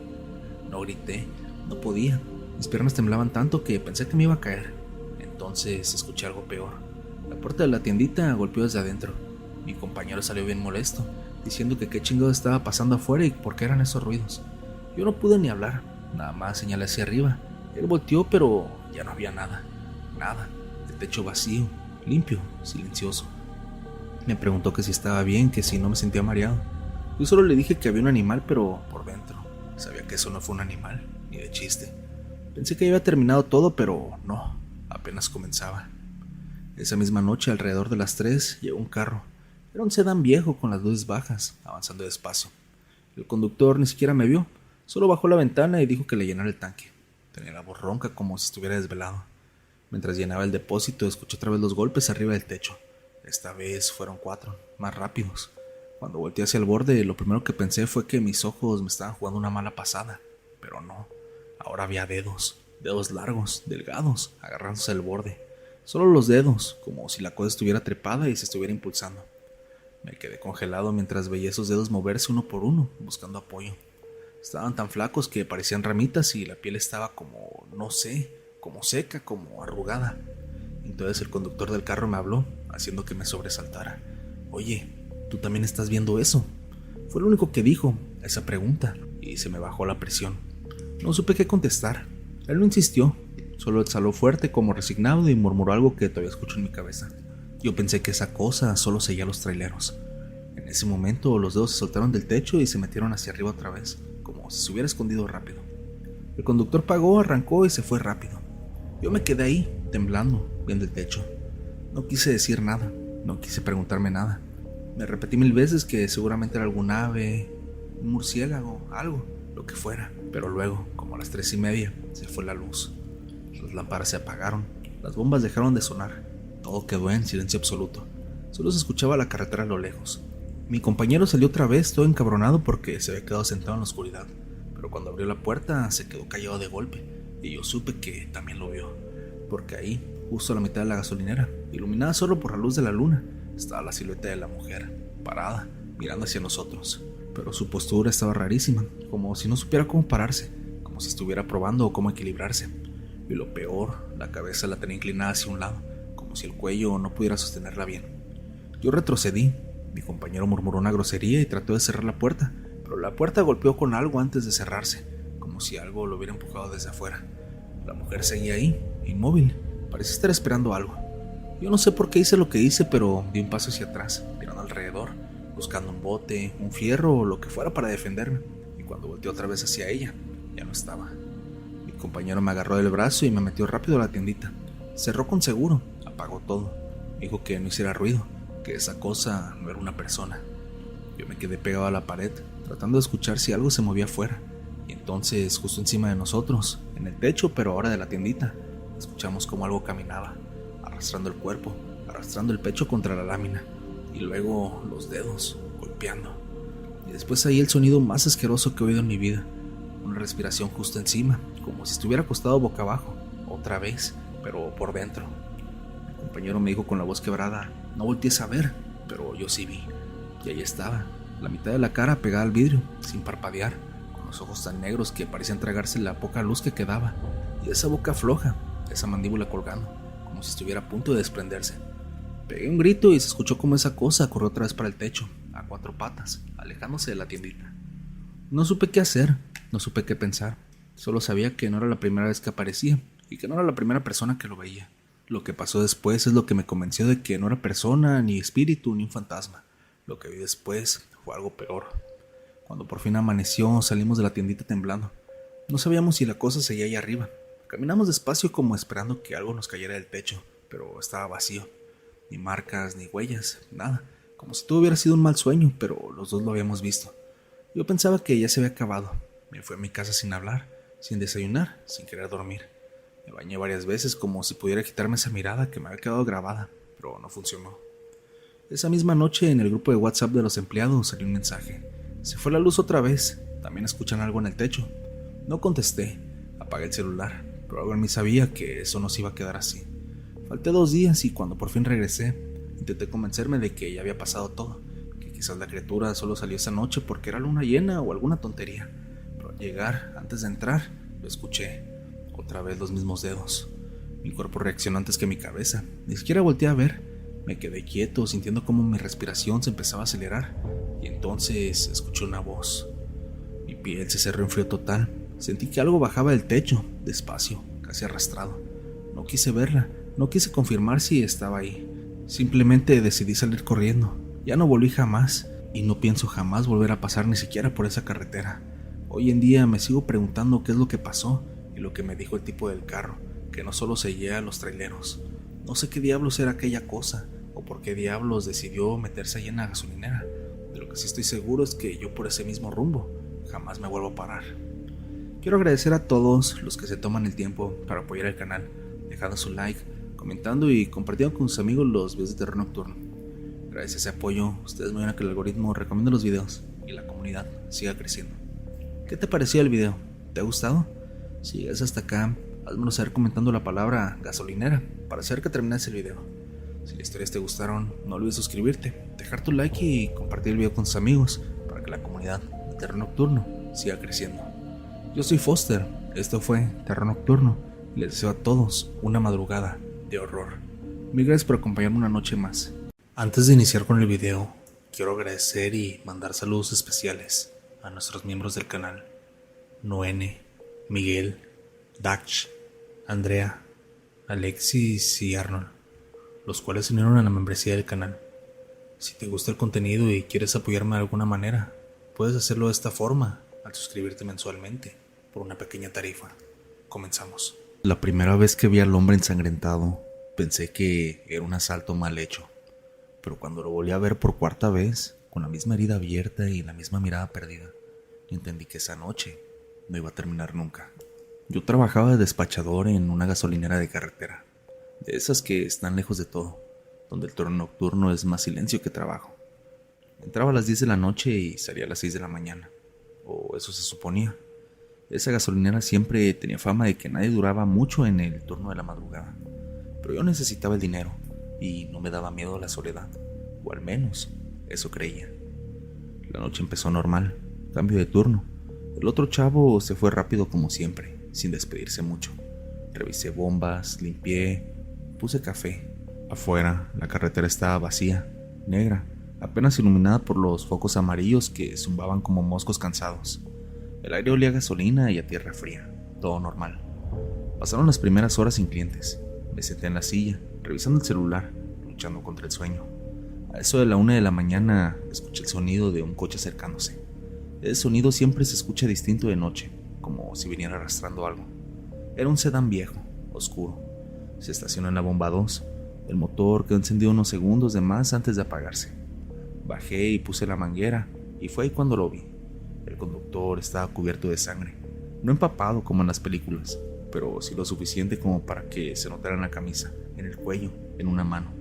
No grité, no podía. Mis piernas temblaban tanto que pensé que me iba a caer. Entonces escuché algo peor. La puerta de la tiendita golpeó desde adentro. Mi compañero salió bien molesto, diciendo que qué chingado estaba pasando afuera y por qué eran esos ruidos. Yo no pude ni hablar, nada más señalé hacia arriba. Él volteó, pero ya no había nada. Nada. El techo vacío, limpio, silencioso. Me preguntó que si estaba bien, que si no me sentía mareado. Yo solo le dije que había un animal, pero por dentro. Sabía que eso no fue un animal, ni de chiste. Pensé que ya había terminado todo, pero no, apenas comenzaba. Esa misma noche, alrededor de las 3, llegó un carro. Era un sedán viejo con las luces bajas, avanzando despacio. El conductor ni siquiera me vio, solo bajó la ventana y dijo que le llenara el tanque. Tenía la voz ronca como si estuviera desvelado. Mientras llenaba el depósito, escuché otra vez los golpes arriba del techo. Esta vez fueron 4, más rápidos. Cuando volteé hacia el borde, lo primero que pensé fue que mis ojos me estaban jugando una mala pasada. Pero no, ahora había dedos largos, delgados, agarrándose al borde. Solo los dedos, como si la cosa estuviera trepada y se estuviera impulsando. Me quedé congelado mientras veía esos dedos moverse uno por uno, buscando apoyo. Estaban tan flacos que parecían ramitas y la piel estaba como, no sé, como seca, como arrugada. Entonces el conductor del carro me habló, haciendo que me sobresaltara. Oye, ¿tú también estás viendo eso? Fue lo único que dijo, esa pregunta, y se me bajó la presión. No supe qué contestar. Él no insistió, solo exhaló fuerte como resignado y murmuró algo que todavía escucho en mi cabeza. Yo pensé que esa cosa solo seguía a los traileros. En ese momento los dedos se soltaron del techo y se metieron hacia arriba otra vez, como si se hubiera escondido rápido. El conductor pagó, arrancó y se fue rápido. Yo me quedé ahí, temblando, viendo el techo. No quise decir nada, no quise preguntarme nada. Me repetí 1000 veces que seguramente era algún ave, un murciélago, algo, lo que fuera. Pero luego, como a las 3:30, se fue la luz. Las lámparas se apagaron, las bombas dejaron de sonar. Todo quedó en silencio absoluto. Solo se escuchaba la carretera a lo lejos. Mi compañero salió otra vez, todo encabronado porque se había quedado sentado en la oscuridad. Pero cuando abrió la puerta, se quedó callado de golpe. Y yo supe que también lo vio. Porque ahí, justo a la mitad de la gasolinera, iluminada solo por la luz de la luna, estaba la silueta de la mujer, parada, mirando hacia nosotros. Pero su postura estaba rarísima, como si no supiera cómo pararse, como si estuviera probando cómo equilibrarse. Y lo peor, la cabeza la tenía inclinada hacia un lado, como si el cuello no pudiera sostenerla bien. Yo retrocedí, mi compañero murmuró una grosería y trató de cerrar la puerta, pero la puerta golpeó con algo antes de cerrarse, como si algo lo hubiera empujado desde afuera. La mujer seguía ahí, inmóvil, parecía estar esperando algo. Yo no sé por qué hice lo que hice, pero di un paso hacia atrás, mirando alrededor, buscando un bote, un fierro o lo que fuera para defenderme, y cuando volteé otra vez hacia ella, ya no estaba. Mi compañero me agarró del brazo y me metió rápido a la tiendita. Cerró con seguro, apagó todo, dijo que no hiciera ruido, que esa cosa no era una persona. Yo me quedé pegado a la pared, tratando de escuchar si algo se movía afuera, y entonces, justo encima de nosotros, en el techo, pero ahora de la tiendita, escuchamos como algo caminaba, arrastrando el cuerpo, arrastrando el pecho contra la lámina, y luego los dedos golpeando. Y después ahí el sonido más asqueroso que he oído en mi vida, una respiración justo encima, como si estuviera acostado boca abajo, otra vez, pero por dentro. Mi compañero me dijo con la voz quebrada: no voltees a ver, pero yo sí vi. Y ahí estaba, la mitad de la cara pegada al vidrio, sin parpadear, con los ojos tan negros que parecían tragarse la poca luz que quedaba, y esa boca floja, esa mandíbula colgando, como si estuviera a punto de desprenderse. Pegué un grito y se escuchó como esa cosa corrió otra vez para el techo, a 4 patas, alejándose de la tiendita. No supe qué hacer, no supe qué pensar, solo sabía que no era la primera vez que aparecía, y que no era la primera persona que lo veía. Lo que pasó después es lo que me convenció de que no era persona, ni espíritu, ni un fantasma. Lo que vi después fue algo peor. Cuando por fin amaneció, salimos de la tiendita temblando. No sabíamos si la cosa seguía ahí arriba. Caminamos despacio como esperando que algo nos cayera del techo, pero estaba vacío. Ni marcas, ni huellas, nada. Como si todo hubiera sido un mal sueño, pero los dos lo habíamos visto. Yo pensaba que ya se había acabado. Me fui a mi casa sin hablar, sin desayunar, sin querer dormir. Me bañé varias veces como si pudiera quitarme esa mirada que me había quedado grabada, pero no funcionó. Esa misma noche en el grupo de WhatsApp de los empleados salió un mensaje. Se fue la luz otra vez, también escuchan algo en el techo. No contesté, apagué el celular, pero algo en mí sabía que eso no se iba a quedar así. Falté 2 días y cuando por fin regresé, intenté convencerme de que ya había pasado todo, que quizás la criatura solo salió esa noche porque era luna llena o alguna tontería. Pero al llegar, antes de entrar, lo escuché. Otra vez los mismos dedos. Mi cuerpo reaccionó antes que mi cabeza. Ni siquiera volteé a ver. Me quedé quieto, sintiendo cómo mi respiración se empezaba a acelerar. Y entonces escuché una voz. Mi piel se cerró en frío total. Sentí que algo bajaba del techo, despacio, casi arrastrado. No quise verla, no quise confirmar si estaba ahí. Simplemente decidí salir corriendo. Ya no volví jamás, y no pienso jamás volver a pasar ni siquiera por esa carretera. Hoy en día me sigo preguntando qué es lo que pasó y lo que me dijo el tipo del carro, que no solo seguía a los traileros. No sé qué diablos era aquella cosa, o por qué diablos decidió meterse ahí en la gasolinera. De lo que sí estoy seguro es que yo por ese mismo rumbo jamás me vuelvo a parar. Quiero agradecer a todos los que se toman el tiempo para apoyar el canal, dejando su like, comentando y compartiendo con sus amigos los videos de terror nocturno. Gracias a ese apoyo, ustedes me ayudan a que el algoritmo recomiende los videos y la comunidad siga creciendo. ¿Qué te pareció el video? ¿Te ha gustado? Si llegas hasta acá, házmelo saber comentando la palabra gasolinera para saber que terminaste el video. Si las historias te gustaron, no olvides suscribirte, dejar tu like y compartir el video con tus amigos para que la comunidad de terror nocturno siga creciendo. Yo soy Foster, esto fue Terror Nocturno y les deseo a todos una madrugada de horror. Mil gracias por acompañarme una noche más. Antes de iniciar con el video, quiero agradecer y mandar saludos especiales a nuestros miembros del canal: Noene, Miguel, Dach, Andrea, Alexis y Arnold, los cuales se unieron a la membresía del canal. Si te gusta el contenido y quieres apoyarme de alguna manera, puedes hacerlo de esta forma al suscribirte mensualmente por una pequeña tarifa. Comenzamos. La primera vez que vi al hombre ensangrentado, pensé que era un asalto mal hecho, pero cuando lo volví a ver por 4ª vez, con la misma herida abierta y la misma mirada perdida, entendí que esa noche no iba a terminar nunca. Yo trabajaba de despachador en una gasolinera de carretera, de esas que están lejos de todo, donde el turno nocturno es más silencio que trabajo. Entraba a las 10 de la noche y salía a las 6 de la mañana, o eso se suponía. Esa gasolinera siempre tenía fama de que nadie duraba mucho en el turno de la madrugada, pero yo necesitaba el dinero y no me daba miedo la soledad, o al menos eso creía. La noche empezó normal, cambio de turno. El otro chavo se fue rápido como siempre, sin despedirse mucho. Revisé bombas, limpié, puse café. Afuera, la carretera estaba vacía, negra, apenas iluminada por los focos amarillos que zumbaban como moscos cansados. El aire olía a gasolina y a tierra fría, todo normal. Pasaron las primeras horas sin clientes. Me senté en la silla, revisando el celular, luchando contra el sueño. A eso de la 1 de la mañana, escuché el sonido de un coche acercándose. Ese sonido siempre se escucha distinto de noche, como si viniera arrastrando algo. Era un sedán viejo, oscuro. Se estacionó en la bomba 2. El motor quedó encendido unos segundos de más antes de apagarse. Bajé y puse la manguera, y fue ahí cuando lo vi. El conductor estaba cubierto de sangre, no empapado como en las películas, pero sí lo suficiente como para que se notara en la camisa, en el cuello, en una mano.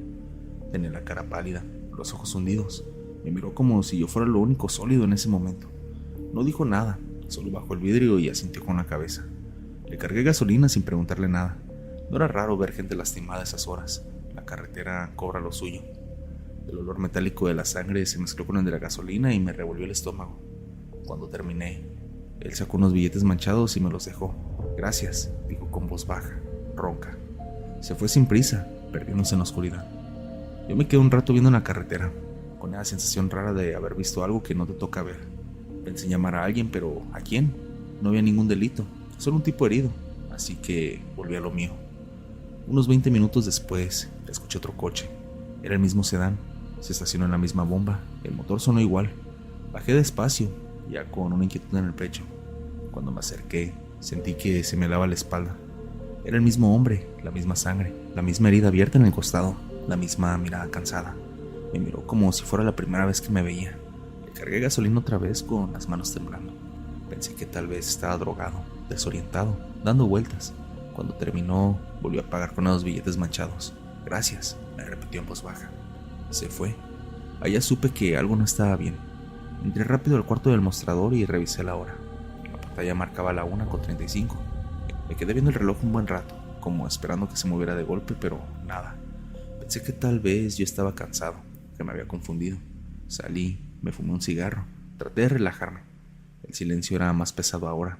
Tenía la cara pálida, los ojos hundidos. Me miró como si yo fuera lo único sólido en ese momento. No dijo nada, solo bajó el vidrio y asintió con la cabeza. Le cargué gasolina sin preguntarle nada. No era raro ver gente lastimada a esas horas. La carretera cobra lo suyo. El olor metálico de la sangre se mezcló con el de la gasolina y me revolvió el estómago. Cuando terminé, él sacó unos billetes manchados y me los dejó. Gracias, dijo con voz baja, ronca. Se fue sin prisa, perdiéndose en la oscuridad. Yo me quedé un rato viendo la carretera, con esa sensación rara de haber visto algo que no te toca ver. Pensé en llamar a alguien, pero ¿a quién? No había ningún delito, solo un tipo herido, así que volví a lo mío. Unos 20 minutos después, escuché otro coche. Era el mismo sedán, se estacionó en la misma bomba, el motor sonó igual. Bajé despacio, ya con una inquietud en el pecho. Cuando me acerqué, sentí que se me helaba la espalda. Era el mismo hombre, la misma sangre, la misma herida abierta en el costado, la misma mirada cansada. Me miró como si fuera la primera vez que me veía. Le cargué gasolina otra vez con las manos temblando. Pensé que tal vez estaba drogado, desorientado, dando vueltas. Cuando terminó, volvió a pagar con los billetes manchados. Gracias, me repitió en voz baja. Se fue. Allá supe que algo no estaba bien. Entré rápido al cuarto del mostrador y revisé la hora. La pantalla marcaba la 1:35. Me quedé viendo el reloj un buen rato, como esperando que se moviera de golpe, pero nada. Pensé que tal vez yo estaba cansado, que me había confundido. Salí, me fumé un cigarro, traté de relajarme. El silencio era más pesado ahora.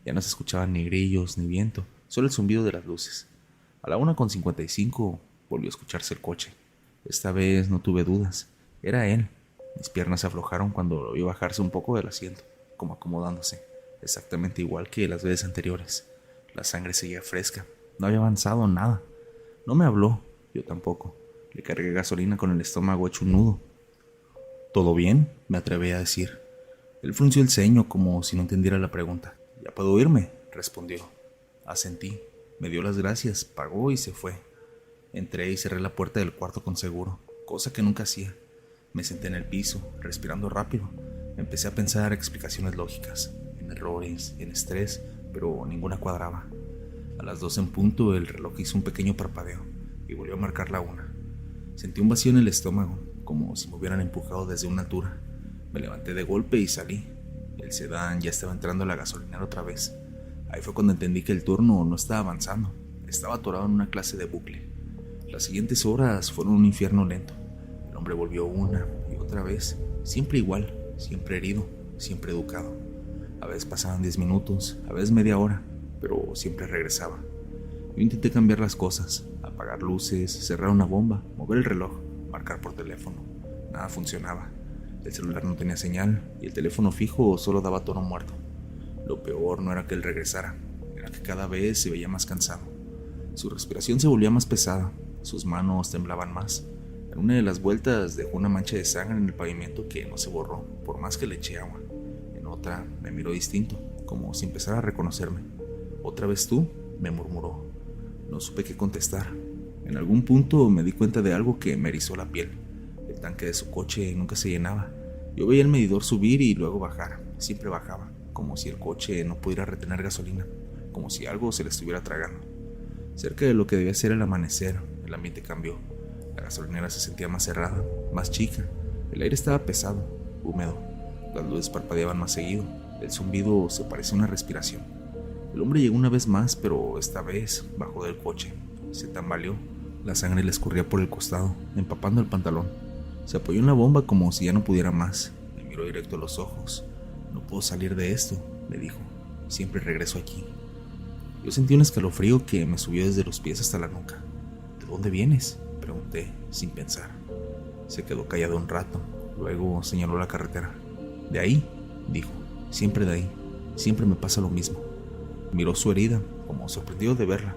Ya no se escuchaban ni grillos ni viento, solo el zumbido de las luces. A la 1:55 volvió a escucharse el coche. Esta vez no tuve dudas. Era él. Mis piernas se aflojaron cuando lo vi bajarse un poco del asiento, como acomodándose, exactamente igual que las veces anteriores. La sangre seguía fresca. No había avanzado nada. No me habló, yo tampoco. Le cargué gasolina con el estómago hecho un nudo. ¿Todo bien?, me atreví a decir. Él frunció el ceño como si no entendiera la pregunta. «¿Ya puedo irme?», respondió. Asentí. Me dio las gracias, pagó y se fue. Entré y cerré la puerta del cuarto con seguro, cosa que nunca hacía. Me senté en el piso, respirando rápido. Empecé a pensar explicaciones lógicas, en errores, en estrés, pero ninguna cuadraba. A las 2 en punto el reloj hizo un pequeño parpadeo y volvió a marcar la 1. Sentí un vacío en el estómago, como si me hubieran empujado desde una altura. Me levanté de golpe y salí. El sedán ya estaba entrando a la gasolinera otra vez. Ahí fue cuando entendí que el turno no estaba avanzando. Estaba atorado en una clase de bucle. Las siguientes horas fueron un infierno lento. El hombre volvió una y otra vez, siempre igual, siempre herido, siempre educado. A veces pasaban 10 minutos, a veces media hora, pero siempre regresaba. Yo intenté cambiar las cosas, apagar luces, cerrar una bomba, mover el reloj, marcar por teléfono. Nada funcionaba. El celular no tenía señal y el teléfono fijo solo daba tono muerto. Lo peor no era que él regresara, era que cada vez se veía más cansado. Su respiración se volvía más pesada, sus manos temblaban más. En una de las vueltas dejó una mancha de sangre en el pavimento que no se borró, por más que le eché agua. En otra me miró distinto, como si empezara a reconocerme. «¿Otra vez tú?», me murmuró. No supe qué contestar. En algún punto me di cuenta de algo que me erizó la piel. El tanque de su coche nunca se llenaba. Yo veía el medidor subir y luego bajar. Siempre bajaba, como si el coche no pudiera retener gasolina, como si algo se le estuviera tragando. Cerca de lo que debía ser el amanecer, el ambiente cambió. La gasolinera se sentía más cerrada, más chica. El aire estaba pesado, húmedo. Las luces parpadeaban más seguido. El zumbido se parecía a una respiración. El hombre llegó una vez más, pero esta vez bajó del coche. Se tambaleó. La sangre le escurría por el costado, empapando el pantalón. Se apoyó en la bomba como si ya no pudiera más. Me miró directo a los ojos. «No puedo salir de esto», me dijo. «Siempre regreso aquí». Yo sentí un escalofrío que me subió desde los pies hasta la nuca. «¿De dónde vienes?», pregunté, sin pensar. Se quedó callado un rato, luego señaló la carretera. «De ahí», dijo, «siempre de ahí. Siempre me pasa lo mismo». Miró su herida, como sorprendido de verla.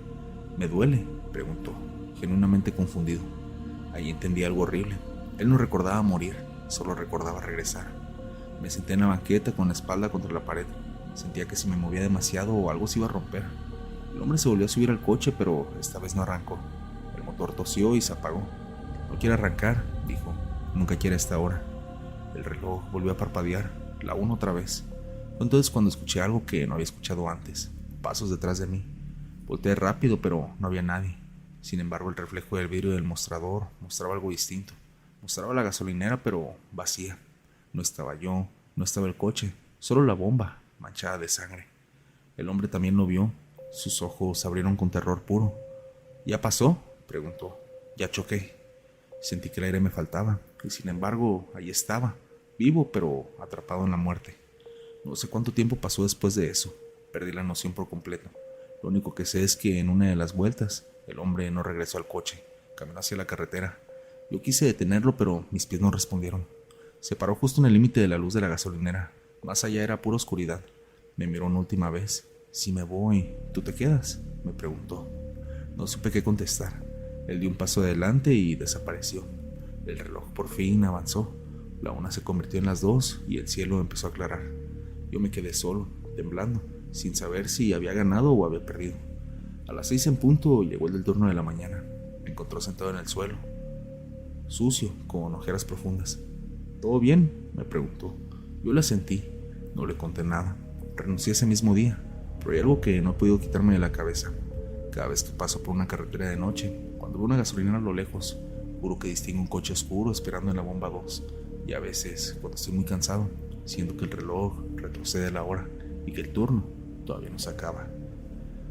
«¿Me duele?», preguntó, genuinamente confundido. Ahí entendí algo horrible. Él no recordaba morir, solo recordaba regresar. Me senté en la banqueta con la espalda contra la pared. Sentía que si me movía demasiado o algo se iba a romper. El hombre se volvió a subir al coche, pero esta vez no arrancó. El motor tosió y se apagó. «No quiere arrancar», dijo. «Nunca quiere a esta hora». El reloj volvió a parpadear, la 1 otra vez. Fue entonces cuando escuché algo que no había escuchado antes. Pasos detrás de mí. Volteé rápido, pero no había nadie. Sin embargo, el reflejo del vidrio del mostrador mostraba algo distinto. Mostraba la gasolinera, pero vacía. No estaba yo, no estaba el coche, solo la bomba, manchada de sangre. El hombre también lo vio. Sus ojos se abrieron con terror puro. ¿Ya pasó?, preguntó. Ya choqué. Sentí que el aire me faltaba, y sin embargo, ahí estaba, vivo pero atrapado en la muerte. No sé cuánto tiempo pasó después de eso. Perdí la noción por completo. Lo único que sé es que en una de las vueltas, el hombre no regresó al coche, caminó hacia la carretera. Yo quise detenerlo, pero mis pies no respondieron. Se paró justo en el límite de la luz de la gasolinera. Más allá era pura oscuridad. Me miró una última vez. Si me voy, ¿tú te quedas?, me preguntó. No supe qué contestar. Él dio un paso adelante y desapareció. El reloj por fin avanzó. La una se convirtió en las 2 y el cielo empezó a aclarar. Yo me quedé solo, temblando, sin saber si había ganado o había perdido. A las 6 en punto llegó el del turno de la mañana. Me encontró sentado en el suelo, sucio, con ojeras profundas. ¿Todo bien?, me preguntó. Yo la sentí. No le conté nada. Renuncié ese mismo día, pero hay algo que no he podido quitarme de la cabeza. Cada vez que paso por una carretera de noche, cuando veo una gasolinera a lo lejos, juro que distingo un coche oscuro esperando en la bomba 2. Y a veces, cuando estoy muy cansado, siento que el reloj retrocede la hora y que el turno todavía no se acaba.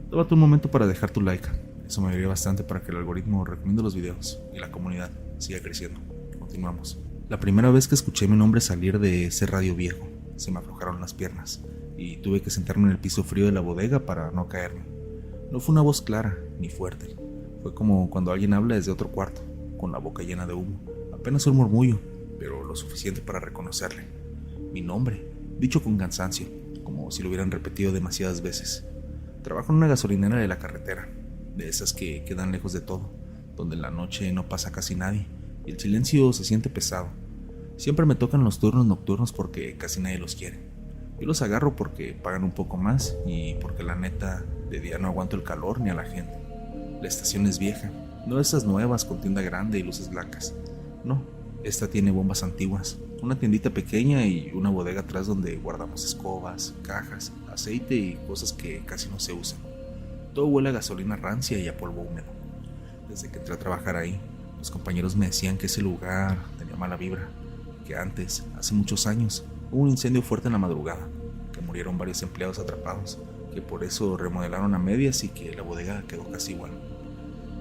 Tómate un momento para dejar tu like. Eso me ayudaría bastante para que el algoritmo recomiende los videos y la comunidad siga creciendo. Continuamos. La primera vez que escuché mi nombre salir de ese radio viejo, se me aflojaron las piernas y tuve que sentarme en el piso frío de la bodega para no caerme. No fue una voz clara ni fuerte. Fue como cuando alguien habla desde otro cuarto, con la boca llena de humo. Apenas un murmullo, pero lo suficiente para reconocerle. Mi nombre, dicho con cansancio, como si lo hubieran repetido demasiadas veces. Trabajo en una gasolinera de la carretera, de esas que quedan lejos de todo, donde en la noche no pasa casi nadie y el silencio se siente pesado. Siempre me tocan los turnos nocturnos porque casi nadie los quiere. Yo los agarro porque pagan un poco más y porque la neta de día no aguanto el calor ni a la gente. La estación es vieja, no de esas nuevas con tienda grande y luces blancas. No, esta tiene bombas antiguas, una tiendita pequeña y una bodega atrás donde guardamos escobas, cajas, aceite y cosas que casi no se usan. Todo huele a gasolina rancia y a polvo húmedo. Desde que entré a trabajar ahí, los compañeros me decían que ese lugar tenía mala vibra, que antes, hace muchos años, hubo un incendio fuerte en la madrugada, que murieron varios empleados atrapados, que por eso remodelaron a medias y que la bodega quedó casi igual.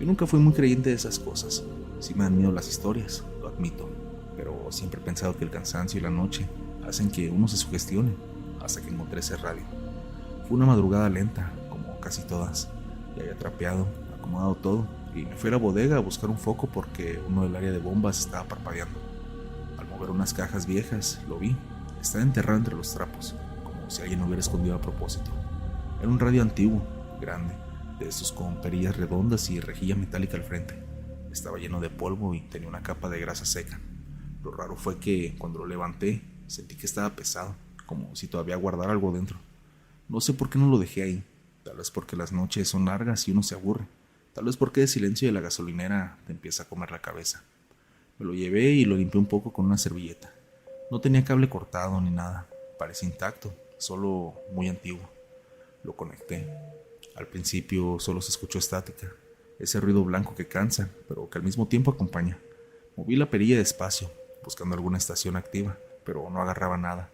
Yo nunca fui muy creyente de esas cosas. Sí me dan miedo las historias, lo admito, pero siempre he pensado que el cansancio y la noche hacen que uno se sugestione, hasta que encontré ese radio. Fue una madrugada lenta, como casi todas. Ya había trapeado, acomodado todo, y me fui a la bodega a buscar un foco porque uno del área de bombas estaba parpadeando. Al mover unas cajas viejas, lo vi. Estaba enterrado entre los trapos, como si alguien lo hubiera escondido a propósito. Era un radio antiguo, grande, de esos con perillas redondas y rejilla metálica al frente. Estaba lleno de polvo y tenía una capa de grasa seca. Lo raro fue que, cuando lo levanté, sentí que estaba pesado, como si todavía guardara algo dentro. No sé por qué no lo dejé ahí. Tal vez porque las noches son largas y uno se aburre. Tal vez porque el silencio de la gasolinera te empieza a comer la cabeza. Me lo llevé y lo limpié un poco con una servilleta. No tenía cable cortado ni nada. Parecía intacto, solo muy antiguo. Lo conecté. Al principio solo se escuchó estática, ese ruido blanco que cansa, pero que al mismo tiempo acompaña. Moví la perilla despacio, buscando alguna estación activa, pero no agarraba nada.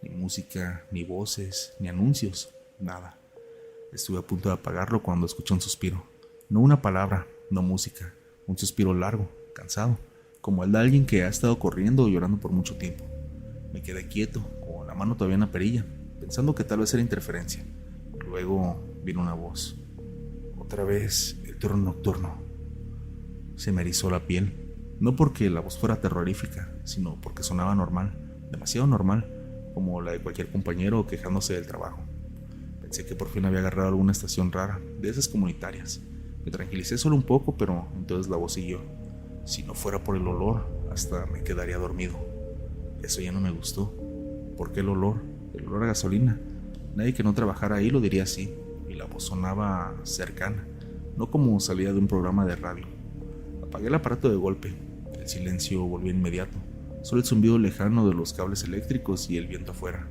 Ni música, ni voces, ni anuncios, nada. Estuve a punto de apagarlo cuando escuché un suspiro. No una palabra, no música, un suspiro largo, cansado, como el de alguien que ha estado corriendo o llorando por mucho tiempo. Me quedé quieto, con la mano todavía en la perilla, pensando que tal vez era interferencia. Luego vino una voz. Otra vez el turno nocturno. Se me erizó la piel, no porque la voz fuera terrorífica, sino porque sonaba normal, demasiado normal, como la de cualquier compañero quejándose del trabajo. Pensé que por fin había agarrado alguna estación rara, de esas comunitarias. Me tranquilicé solo un poco, pero entonces la voz siguió. Si no fuera por el olor, hasta me quedaría dormido. Eso ya no me gustó. ¿Por qué el olor? El olor a gasolina. Nadie que no trabajara ahí lo diría así, y la voz sonaba cercana, no como salida de un programa de radio. Apagué el aparato de golpe. El silencio volvió inmediato, solo el zumbido lejano de los cables eléctricos y el viento afuera.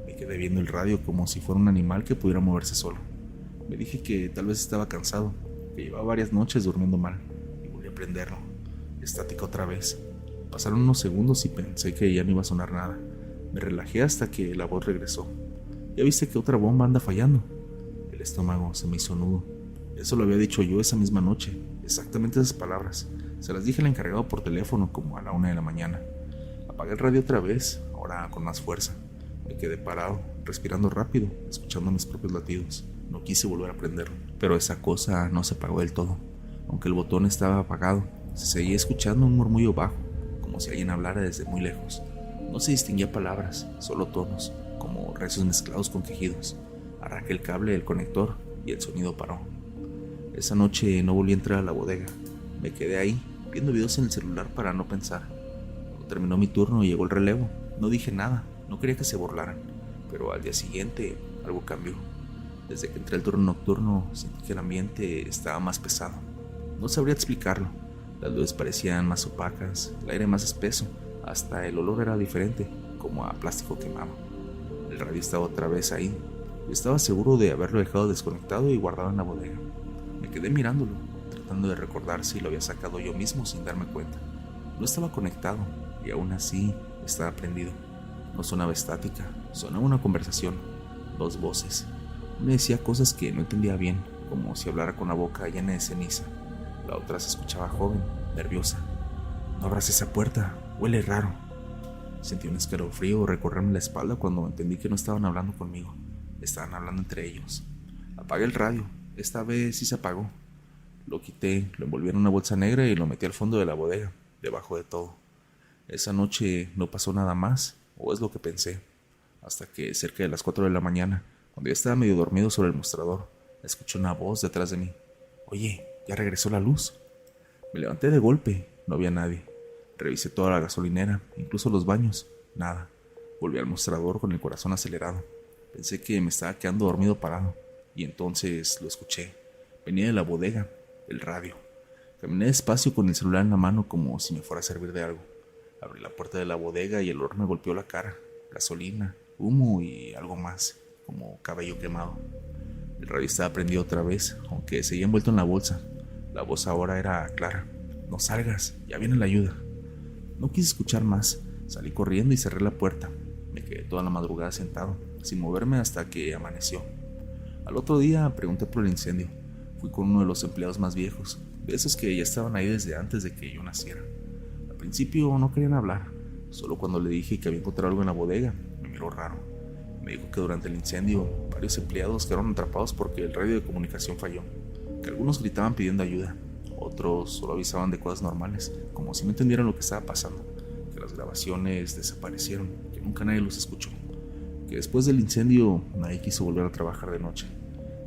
Me quedé viendo el radio como si fuera un animal que pudiera moverse solo. Me dije que tal vez estaba cansado, que llevaba varias noches durmiendo mal, y volví a prenderlo. Estática otra vez. Pasaron unos segundos y pensé que ya no iba a sonar nada. Me relajé hasta que la voz regresó. ¿Ya viste que otra bomba anda fallando? El estómago se me hizo nudo. Eso lo había dicho yo esa misma noche, exactamente esas palabras. Se las dije al encargado por teléfono como a la 1 de la mañana. Apagué el radio otra vez, ahora con más fuerza. Me quedé parado, respirando rápido, escuchando mis propios latidos. No quise volver a prenderlo, pero esa cosa no se apagó del todo. Aunque el botón estaba apagado, se seguía escuchando un murmullo bajo, como si alguien hablara desde muy lejos. No se distinguía palabras, solo tonos, como rezos mezclados con quejidos. Arranqué el cable del conector y el sonido paró. Esa noche no volví a entrar a la bodega. Me quedé ahí, viendo videos en el celular para no pensar. Cuando terminó mi turno y llegó el relevo, no dije nada, no quería que se burlaran. Pero al día siguiente, algo cambió. Desde que entré al turno nocturno, sentí que el ambiente estaba más pesado. No sabría explicarlo. Las luces parecían más opacas, el aire más espeso, hasta el olor era diferente, como a plástico quemado. El radio estaba otra vez ahí. Yo estaba seguro de haberlo dejado desconectado y guardado en la bodega. Me quedé mirándolo, tratando de recordar si lo había sacado yo mismo sin darme cuenta. No estaba conectado, y aún así estaba prendido. No sonaba estática, sonaba una conversación, dos voces. Una decía cosas que no entendía bien, como si hablara con la boca llena de ceniza. La otra se escuchaba joven, nerviosa. No abras esa puerta, huele raro. Sentí un escalofrío recorrerme la espalda cuando entendí que no estaban hablando conmigo. Estaban hablando entre ellos. Apagué el radio, esta vez sí se apagó. Lo quité, lo envolví en una bolsa negra y lo metí al fondo de la bodega, debajo de todo. Esa noche no pasó nada más, o es lo que pensé, hasta que cerca de las 4 de la mañana, cuando ya estaba medio dormido sobre el mostrador, escuché una voz detrás de mí. Oye, ¿ya regresó la luz? Me levanté de golpe, no había nadie. Revisé toda la gasolinera, incluso los baños, nada. Volví al mostrador con el corazón acelerado. Pensé que me estaba quedando dormido parado, y entonces lo escuché. Venía de la bodega, el radio. Caminé despacio con el celular en la mano como si me fuera a servir de algo. Abrí la puerta de la bodega y el olor me golpeó la cara. Gasolina, humo y algo más, como cabello quemado. El radio estaba prendido otra vez, aunque seguía envuelto en la bolsa. La voz ahora era clara. No salgas, ya viene la ayuda. No quise escuchar más. Salí corriendo y cerré la puerta. Me quedé toda la madrugada sentado, sin moverme hasta que amaneció. Al otro día pregunté por el incendio. Fui con uno de los empleados más viejos, de esos que ya estaban ahí desde antes de que yo naciera. Al principio no querían hablar. Solo cuando le dije que había encontrado algo en la bodega, me miró raro. Me dijo que durante el incendio varios empleados quedaron atrapados porque el radio de comunicación falló, que algunos gritaban pidiendo ayuda, otros solo avisaban de cosas normales, como si no entendieran lo que estaba pasando, que las grabaciones desaparecieron, que nunca nadie los escuchó, que después del incendio nadie quiso volver a trabajar de noche.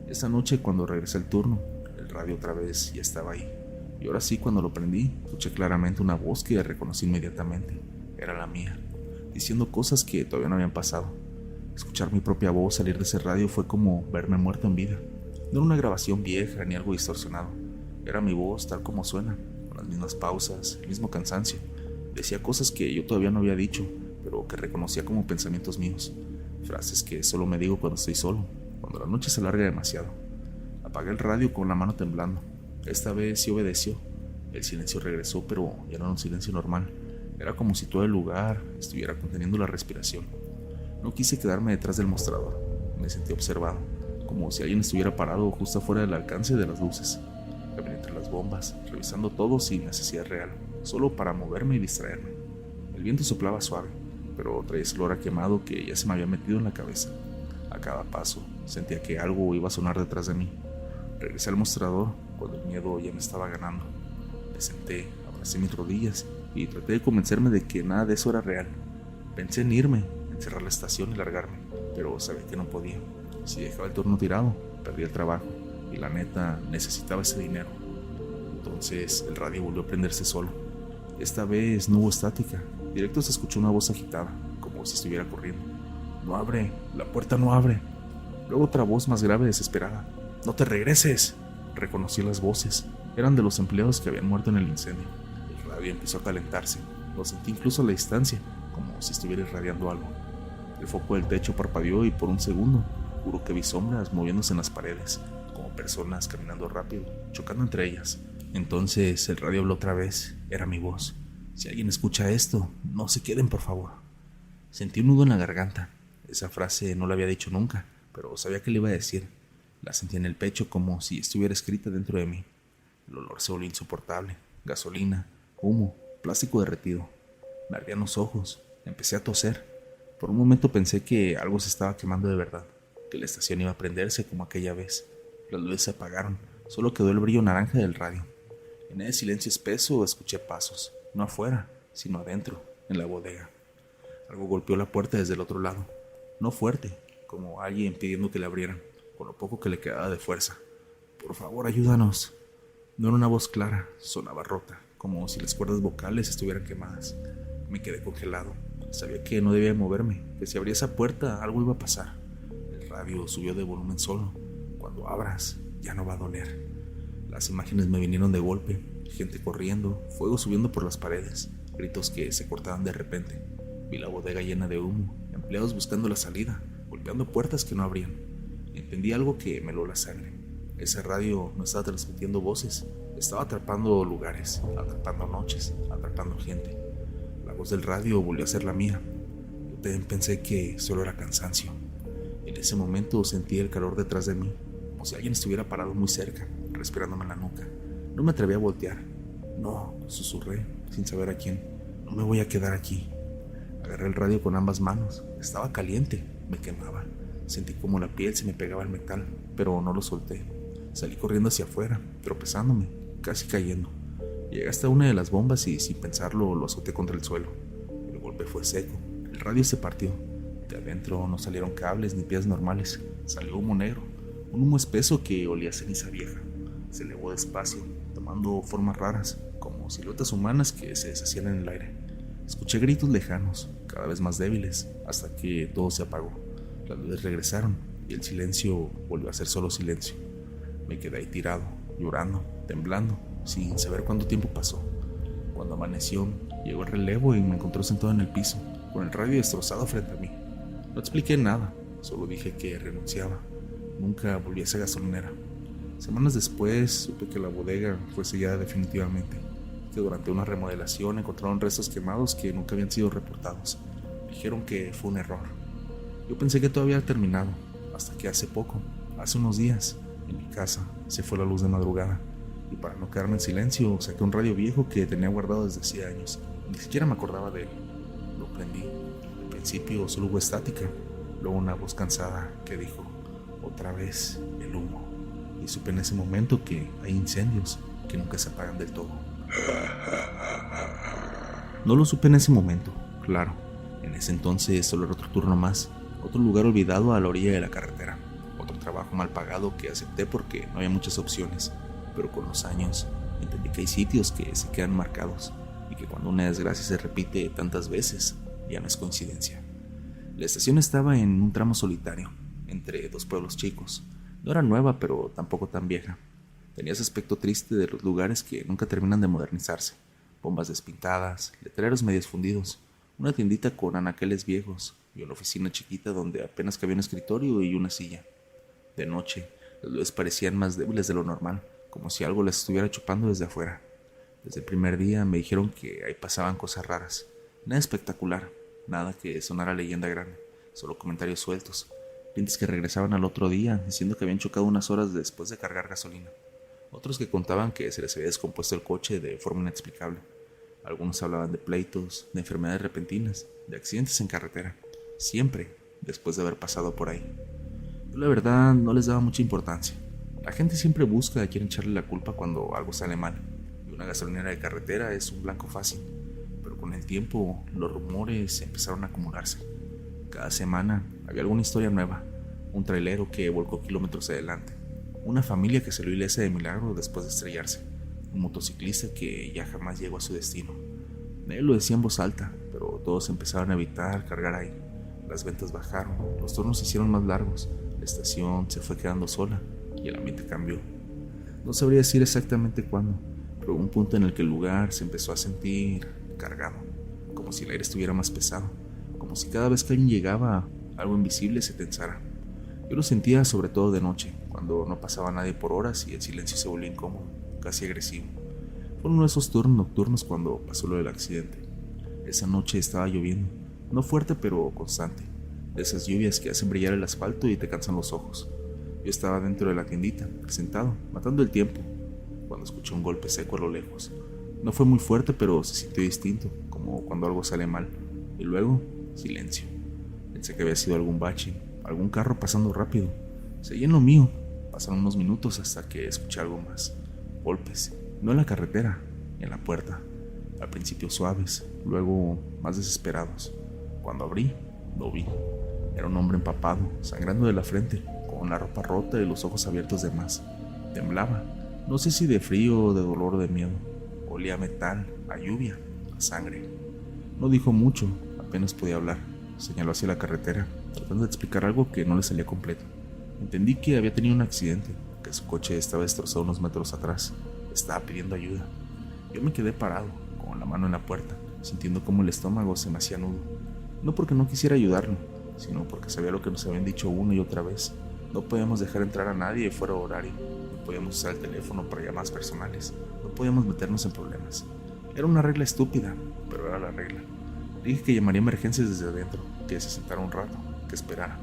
Esa noche, cuando regresé al turno, el radio otra vez ya estaba ahí, y ahora sí, cuando lo prendí, escuché claramente una voz que reconocí inmediatamente. Era la mía, diciendo cosas que todavía no habían pasado. Escuchar mi propia voz salir de ese radio fue como verme muerto en vida. No era una grabación vieja ni algo distorsionado. Era mi voz tal como suena, con las mismas pausas, el mismo cansancio. Decía cosas que yo todavía no había dicho, pero que reconocía como pensamientos míos. Frases que solo me digo cuando estoy solo, cuando la noche se alarga demasiado. Apagué el radio con la mano temblando. Esta vez sí obedeció. El silencio regresó, pero ya no era un silencio normal. Era como si todo el lugar estuviera conteniendo la respiración. No quise quedarme detrás del mostrador. Me sentí observado, como si alguien estuviera parado justo afuera del alcance de las luces. Caminé entre las bombas, revisando todo sin necesidad real, solo para moverme y distraerme. El viento soplaba suave, pero traía ese olor a quemado que ya se me había metido en la cabeza. A cada paso, sentía que algo iba a sonar detrás de mí. Regresé al mostrador cuando el miedo ya me estaba ganando. Me senté, abracé mis rodillas y traté de convencerme de que nada de eso era real. Pensé en irme, cerrar la estación y largarme, pero sabía que no podía. Si dejaba el turno tirado, perdía el trabajo, y la neta necesitaba ese dinero. Entonces el radio volvió a prenderse solo. Esta vez no hubo estática, directo se escuchó una voz agitada, como si estuviera corriendo. No abre, la puerta no abre. Luego otra voz más grave, desesperada. No te regreses. Reconocí las voces, eran de los empleados que habían muerto en el incendio. El radio empezó a calentarse, lo sentí incluso a la distancia, como si estuviera irradiando algo. El foco del techo parpadeó y por un segundo juro que vi sombras moviéndose en las paredes, como personas caminando rápido, chocando entre ellas. Entonces el radio habló otra vez, era mi voz. Si alguien escucha esto, no se queden, por favor. Sentí un nudo en la garganta. Esa frase no la había dicho nunca, pero sabía que le iba a decir. La sentí en el pecho como si estuviera escrita dentro de mí. El olor se volvió insoportable. Gasolina, humo, plástico derretido. Me ardían los ojos. Empecé a toser. Por un momento pensé que algo se estaba quemando de verdad, que la estación iba a prenderse como aquella vez. Las luces se apagaron, solo quedó el brillo naranja del radio. En ese silencio espeso escuché pasos, no afuera, sino adentro, en la bodega. Algo golpeó la puerta desde el otro lado, no fuerte, como alguien pidiendo que la abrieran, con lo poco que le quedaba de fuerza. Por favor, ayúdanos. No era una voz clara, sonaba rota, como si las cuerdas vocales estuvieran quemadas. Me quedé congelado. Sabía que no debía moverme, que si abría esa puerta algo iba a pasar. El radio subió de volumen solo. Cuando abras, ya no va a doler. Las imágenes me vinieron de golpe. Gente corriendo, fuego subiendo por las paredes, gritos que se cortaban de repente. Vi la bodega llena de humo, empleados buscando la salida, golpeando puertas que no abrían. Entendí algo que me heló la sangre. Ese radio no estaba transmitiendo voces, estaba atrapando lugares, atrapando noches, atrapando gente. La voz del radio volvió a ser la mía. Yo también pensé que solo era cansancio. En ese momento sentí el calor detrás de mí, como si alguien estuviera parado muy cerca, respirándome en la nuca. No me atreví a voltear. No, susurré, sin saber a quién. No me voy a quedar aquí. Agarré el radio con ambas manos. Estaba caliente, me quemaba. Sentí como la piel se me pegaba al metal, pero no lo solté. Salí corriendo hacia afuera, tropezándome, casi cayendo. Llegué hasta una de las bombas y, sin pensarlo, lo azoté contra el suelo. El golpe fue seco. El radio se partió. De adentro no salieron cables ni piezas normales. Salió humo negro, un humo espeso que olía a ceniza vieja. Se elevó despacio, tomando formas raras, como siluetas humanas que se deshacían en el aire. Escuché gritos lejanos, cada vez más débiles, hasta que todo se apagó. Las luces regresaron y el silencio volvió a ser solo silencio. Me quedé ahí tirado, llorando, temblando, sin saber cuánto tiempo pasó. Cuando amaneció, llegó el relevo y me encontró sentado en el piso, con el radio destrozado frente a mí. No expliqué nada, solo dije que renunciaba. Nunca volví a esa gasolinera. Semanas después supe que la bodega fue sellada definitivamente, que durante una remodelación encontraron restos quemados que nunca habían sido reportados. Dijeron que fue un error. Yo pensé que todo había terminado, hasta que hace poco, hace unos días, en mi casa se fue la luz de madrugada, y para no quedarme en silencio saqué un radio viejo que tenía guardado desde hacía años. Ni siquiera me acordaba de él. Lo prendí. Al principio solo hubo estática, luego una voz cansada que dijo: otra vez el humo. Y supe en ese momento que hay incendios que nunca se apagan del todo. No lo supe en ese momento, claro. En ese entonces solo era otro turno más, otro lugar olvidado a la orilla de la carretera, otro trabajo mal pagado que acepté porque no había muchas opciones. Pero con los años entendí que hay sitios que se quedan marcados y que cuando una desgracia se repite tantas veces, ya no es coincidencia. La estación estaba en un tramo solitario, entre dos pueblos chicos. No era nueva, pero tampoco tan vieja. Tenía ese aspecto triste de los lugares que nunca terminan de modernizarse. Bombas despintadas, letreros medios fundidos, una tiendita con anaqueles viejos y una oficina chiquita donde apenas cabía un escritorio y una silla. De noche, las luces parecían más débiles de lo normal, como si algo las estuviera chupando desde afuera. Desde el primer día me dijeron que ahí pasaban cosas raras. Nada espectacular, nada que sonara leyenda grande, solo comentarios sueltos. Clientes que regresaban al otro día diciendo que habían chocado unas horas después de cargar gasolina. Otros que contaban que se les había descompuesto el coche de forma inexplicable. Algunos hablaban de pleitos, de enfermedades repentinas, de accidentes en carretera, siempre después de haber pasado por ahí. Yo la verdad no les daba mucha importancia. La gente siempre busca a quien echarle la culpa cuando algo sale mal, y una gasolinera de carretera es un blanco fácil. Pero con el tiempo los rumores empezaron a acumularse. Cada semana había alguna historia nueva, un trailero que volcó kilómetros adelante, una familia que salió ilesa de milagro después de estrellarse, un motociclista que ya jamás llegó a su destino. Él lo decía en voz alta, pero todos empezaron a evitar cargar ahí. Las ventas bajaron, los turnos se hicieron más largos, la estación se fue quedando sola y el ambiente cambió. No sabría decir exactamente cuándo, pero hubo un punto en el que el lugar se empezó a sentir cargado, como si el aire estuviera más pesado, como si cada vez que alguien llegaba, algo invisible se tensara. Yo lo sentía sobre todo de noche, cuando no pasaba nadie por horas y el silencio se volvió incómodo, casi agresivo. Fue uno de esos turnos nocturnos cuando pasó lo del accidente. Esa noche estaba lloviendo, no fuerte pero constante, de esas lluvias que hacen brillar el asfalto y te cansan los ojos. Yo estaba dentro de la tiendita, sentado, matando el tiempo, cuando escuché un golpe seco a lo lejos. No fue muy fuerte, pero se sintió distinto, como cuando algo sale mal. Y luego, silencio. Pensé que había sido algún bache, algún carro pasando rápido. Seguí en lo mío. Pasaron unos minutos hasta que escuché algo más. Golpes, no en la carretera, en la puerta. Al principio suaves, luego más desesperados. Cuando abrí, lo vi. Era un hombre empapado, sangrando de la frente, con la ropa rota y los ojos abiertos de más. Temblaba, no sé si de frío o de dolor o de miedo. Olía a metal, a lluvia, a sangre. No dijo mucho, apenas podía hablar. Señaló hacia la carretera, tratando de explicar algo que no le salía completo. Entendí que había tenido un accidente, que su coche estaba destrozado unos metros atrás. Estaba pidiendo ayuda. Yo me quedé parado, con la mano en la puerta, sintiendo cómo el estómago se me hacía nudo. No porque no quisiera ayudarlo, sino porque sabía lo que nos habían dicho una y otra vez. No podíamos dejar entrar a nadie fuera de horario. No podíamos usar el teléfono para llamadas personales. No podíamos meternos en problemas. Era una regla estúpida, pero era la regla. Le dije que llamaría a emergencias desde adentro, que se sentara un rato, que esperara.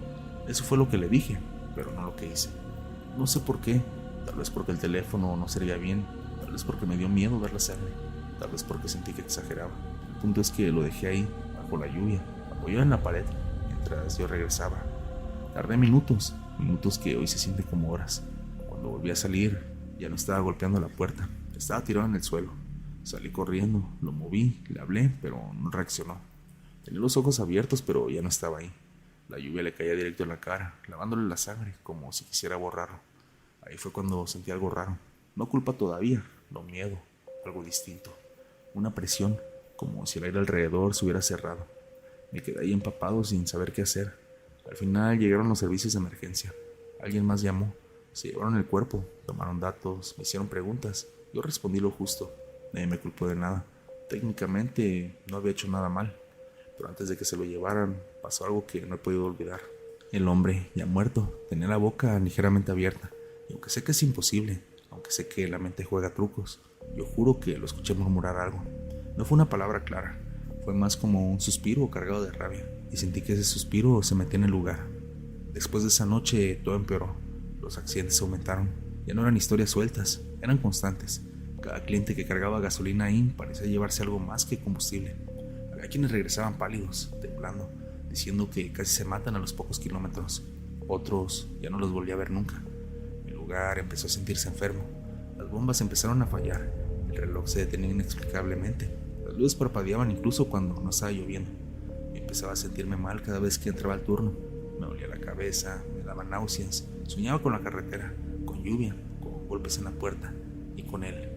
Eso fue lo que le dije, pero no lo que hice. No sé por qué, tal vez porque el teléfono no servía bien, tal vez porque me dio miedo ver la sangre, tal vez porque sentí que exageraba. El punto es que lo dejé ahí, bajo la lluvia, apoyado en la pared, mientras yo regresaba. Tardé minutos que hoy se sienten como horas. Cuando volví a salir, ya no estaba golpeando la puerta, estaba tirado en el suelo. Salí corriendo, lo moví, le hablé, pero no reaccionó. Tenía los ojos abiertos, pero ya no estaba ahí. La lluvia le caía directo en la cara, lavándole la sangre, como si quisiera borrarlo. Ahí fue cuando sentí algo raro. No culpa todavía, no miedo, algo distinto. Una presión, como si el aire alrededor se hubiera cerrado. Me quedé ahí empapado sin saber qué hacer. Al final llegaron los servicios de emergencia. Alguien más llamó. Se llevaron el cuerpo, tomaron datos, me hicieron preguntas. Yo respondí lo justo. Nadie me culpó de nada. Técnicamente no había hecho nada mal. Pero antes de que se lo llevaran, pasó algo que no he podido olvidar. El hombre, ya muerto, tenía la boca ligeramente abierta. Y aunque sé que es imposible, aunque sé que la mente juega trucos, yo juro que lo escuché murmurar algo. No fue una palabra clara, fue más como un suspiro cargado de rabia. Y sentí que ese suspiro se metía en el lugar. Después de esa noche todo empeoró. Los accidentes aumentaron. Ya no eran historias sueltas, eran constantes. Cada cliente que cargaba gasolina ahí parecía llevarse algo más que combustible. Había quienes regresaban pálidos, temblando, diciendo que casi se matan a los pocos kilómetros. Otros ya no los volví a ver nunca. El lugar empezó a sentirse enfermo. Las bombas empezaron a fallar. El reloj se detenía inexplicablemente. Las luces parpadeaban incluso cuando no estaba lloviendo. Y empezaba a sentirme mal cada vez que entraba al turno. Me dolía la cabeza, me daban náuseas. Soñaba con la carretera, con lluvia, con golpes en la puerta y con él.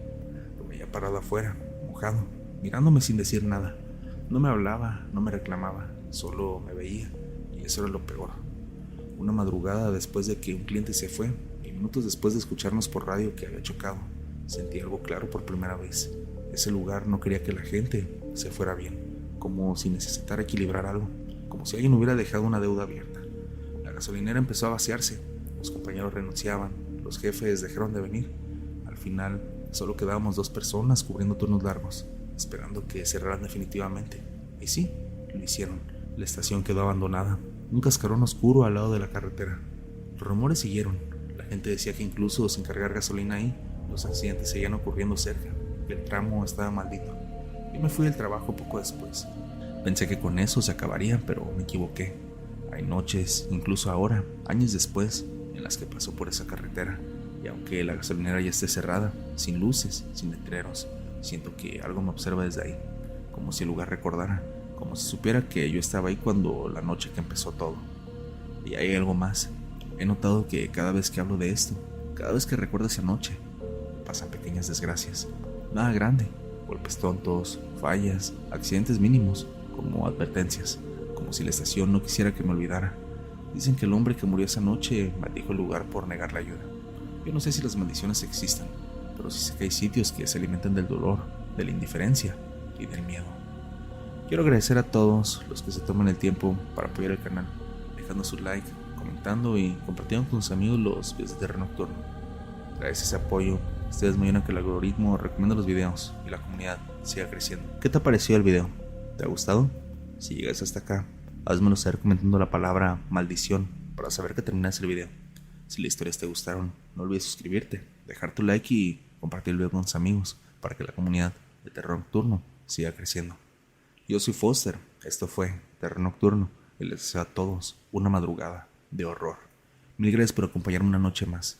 Lo veía parado afuera, mojado, mirándome sin decir nada. No me hablaba, no me reclamaba, solo me veía, y eso era lo peor. Una madrugada después de que un cliente se fue, y minutos después de escucharnos por radio que había chocado, sentí algo claro por primera vez. Ese lugar no quería que la gente se fuera bien, como si necesitara equilibrar algo, como si alguien hubiera dejado una deuda abierta. La gasolinera empezó a vaciarse, los compañeros renunciaban, los jefes dejaron de venir. Al final, solo quedábamos 2 personas cubriendo turnos largos, esperando que cerraran definitivamente. Y sí, lo hicieron. La estación quedó abandonada, un cascarón oscuro al lado de la carretera. Los rumores siguieron. La gente decía que incluso sin cargar gasolina ahí, los accidentes seguían ocurriendo cerca, que el tramo estaba maldito. Yo me fui del trabajo poco después. Pensé que con eso se acabaría, pero me equivoqué. Hay noches, incluso ahora, años después, en las que paso por esa carretera, y aunque la gasolinera ya esté cerrada, sin luces, sin letreros, siento que algo me observa desde ahí, como si el lugar recordara, como si supiera que yo estaba ahí cuando la noche que empezó todo. Y hay algo más. He notado que cada vez que hablo de esto, cada vez que recuerdo esa noche, pasan pequeñas desgracias. Nada grande, golpes tontos, fallas, accidentes mínimos, como advertencias, como si la estación no quisiera que me olvidara. Dicen que el hombre que murió esa noche maldijo el lugar por negar la ayuda. Yo no sé si las maldiciones existan, pero sí sé que hay sitios que se alimentan del dolor, de la indiferencia y del miedo. Quiero agradecer a todos los que se toman el tiempo para apoyar el canal, dejando su like, comentando y compartiendo con sus amigos los videos de terror nocturno. Gracias a ese apoyo, Ustedes me ayudan a que el algoritmo recomiende los videos y la comunidad siga creciendo. ¿Qué te ha parecido el video? ¿Te ha gustado? Si llegas hasta acá, házmelo saber comentando la palabra maldición para saber que terminaste el video. Si las historias te gustaron, no olvides suscribirte, dejar tu like y compartir el video con tus amigos para que la comunidad de Terror Nocturno siga creciendo. Yo soy Foster, esto fue Terror Nocturno y les deseo a todos una madrugada de horror. Mil gracias por acompañarme una noche más.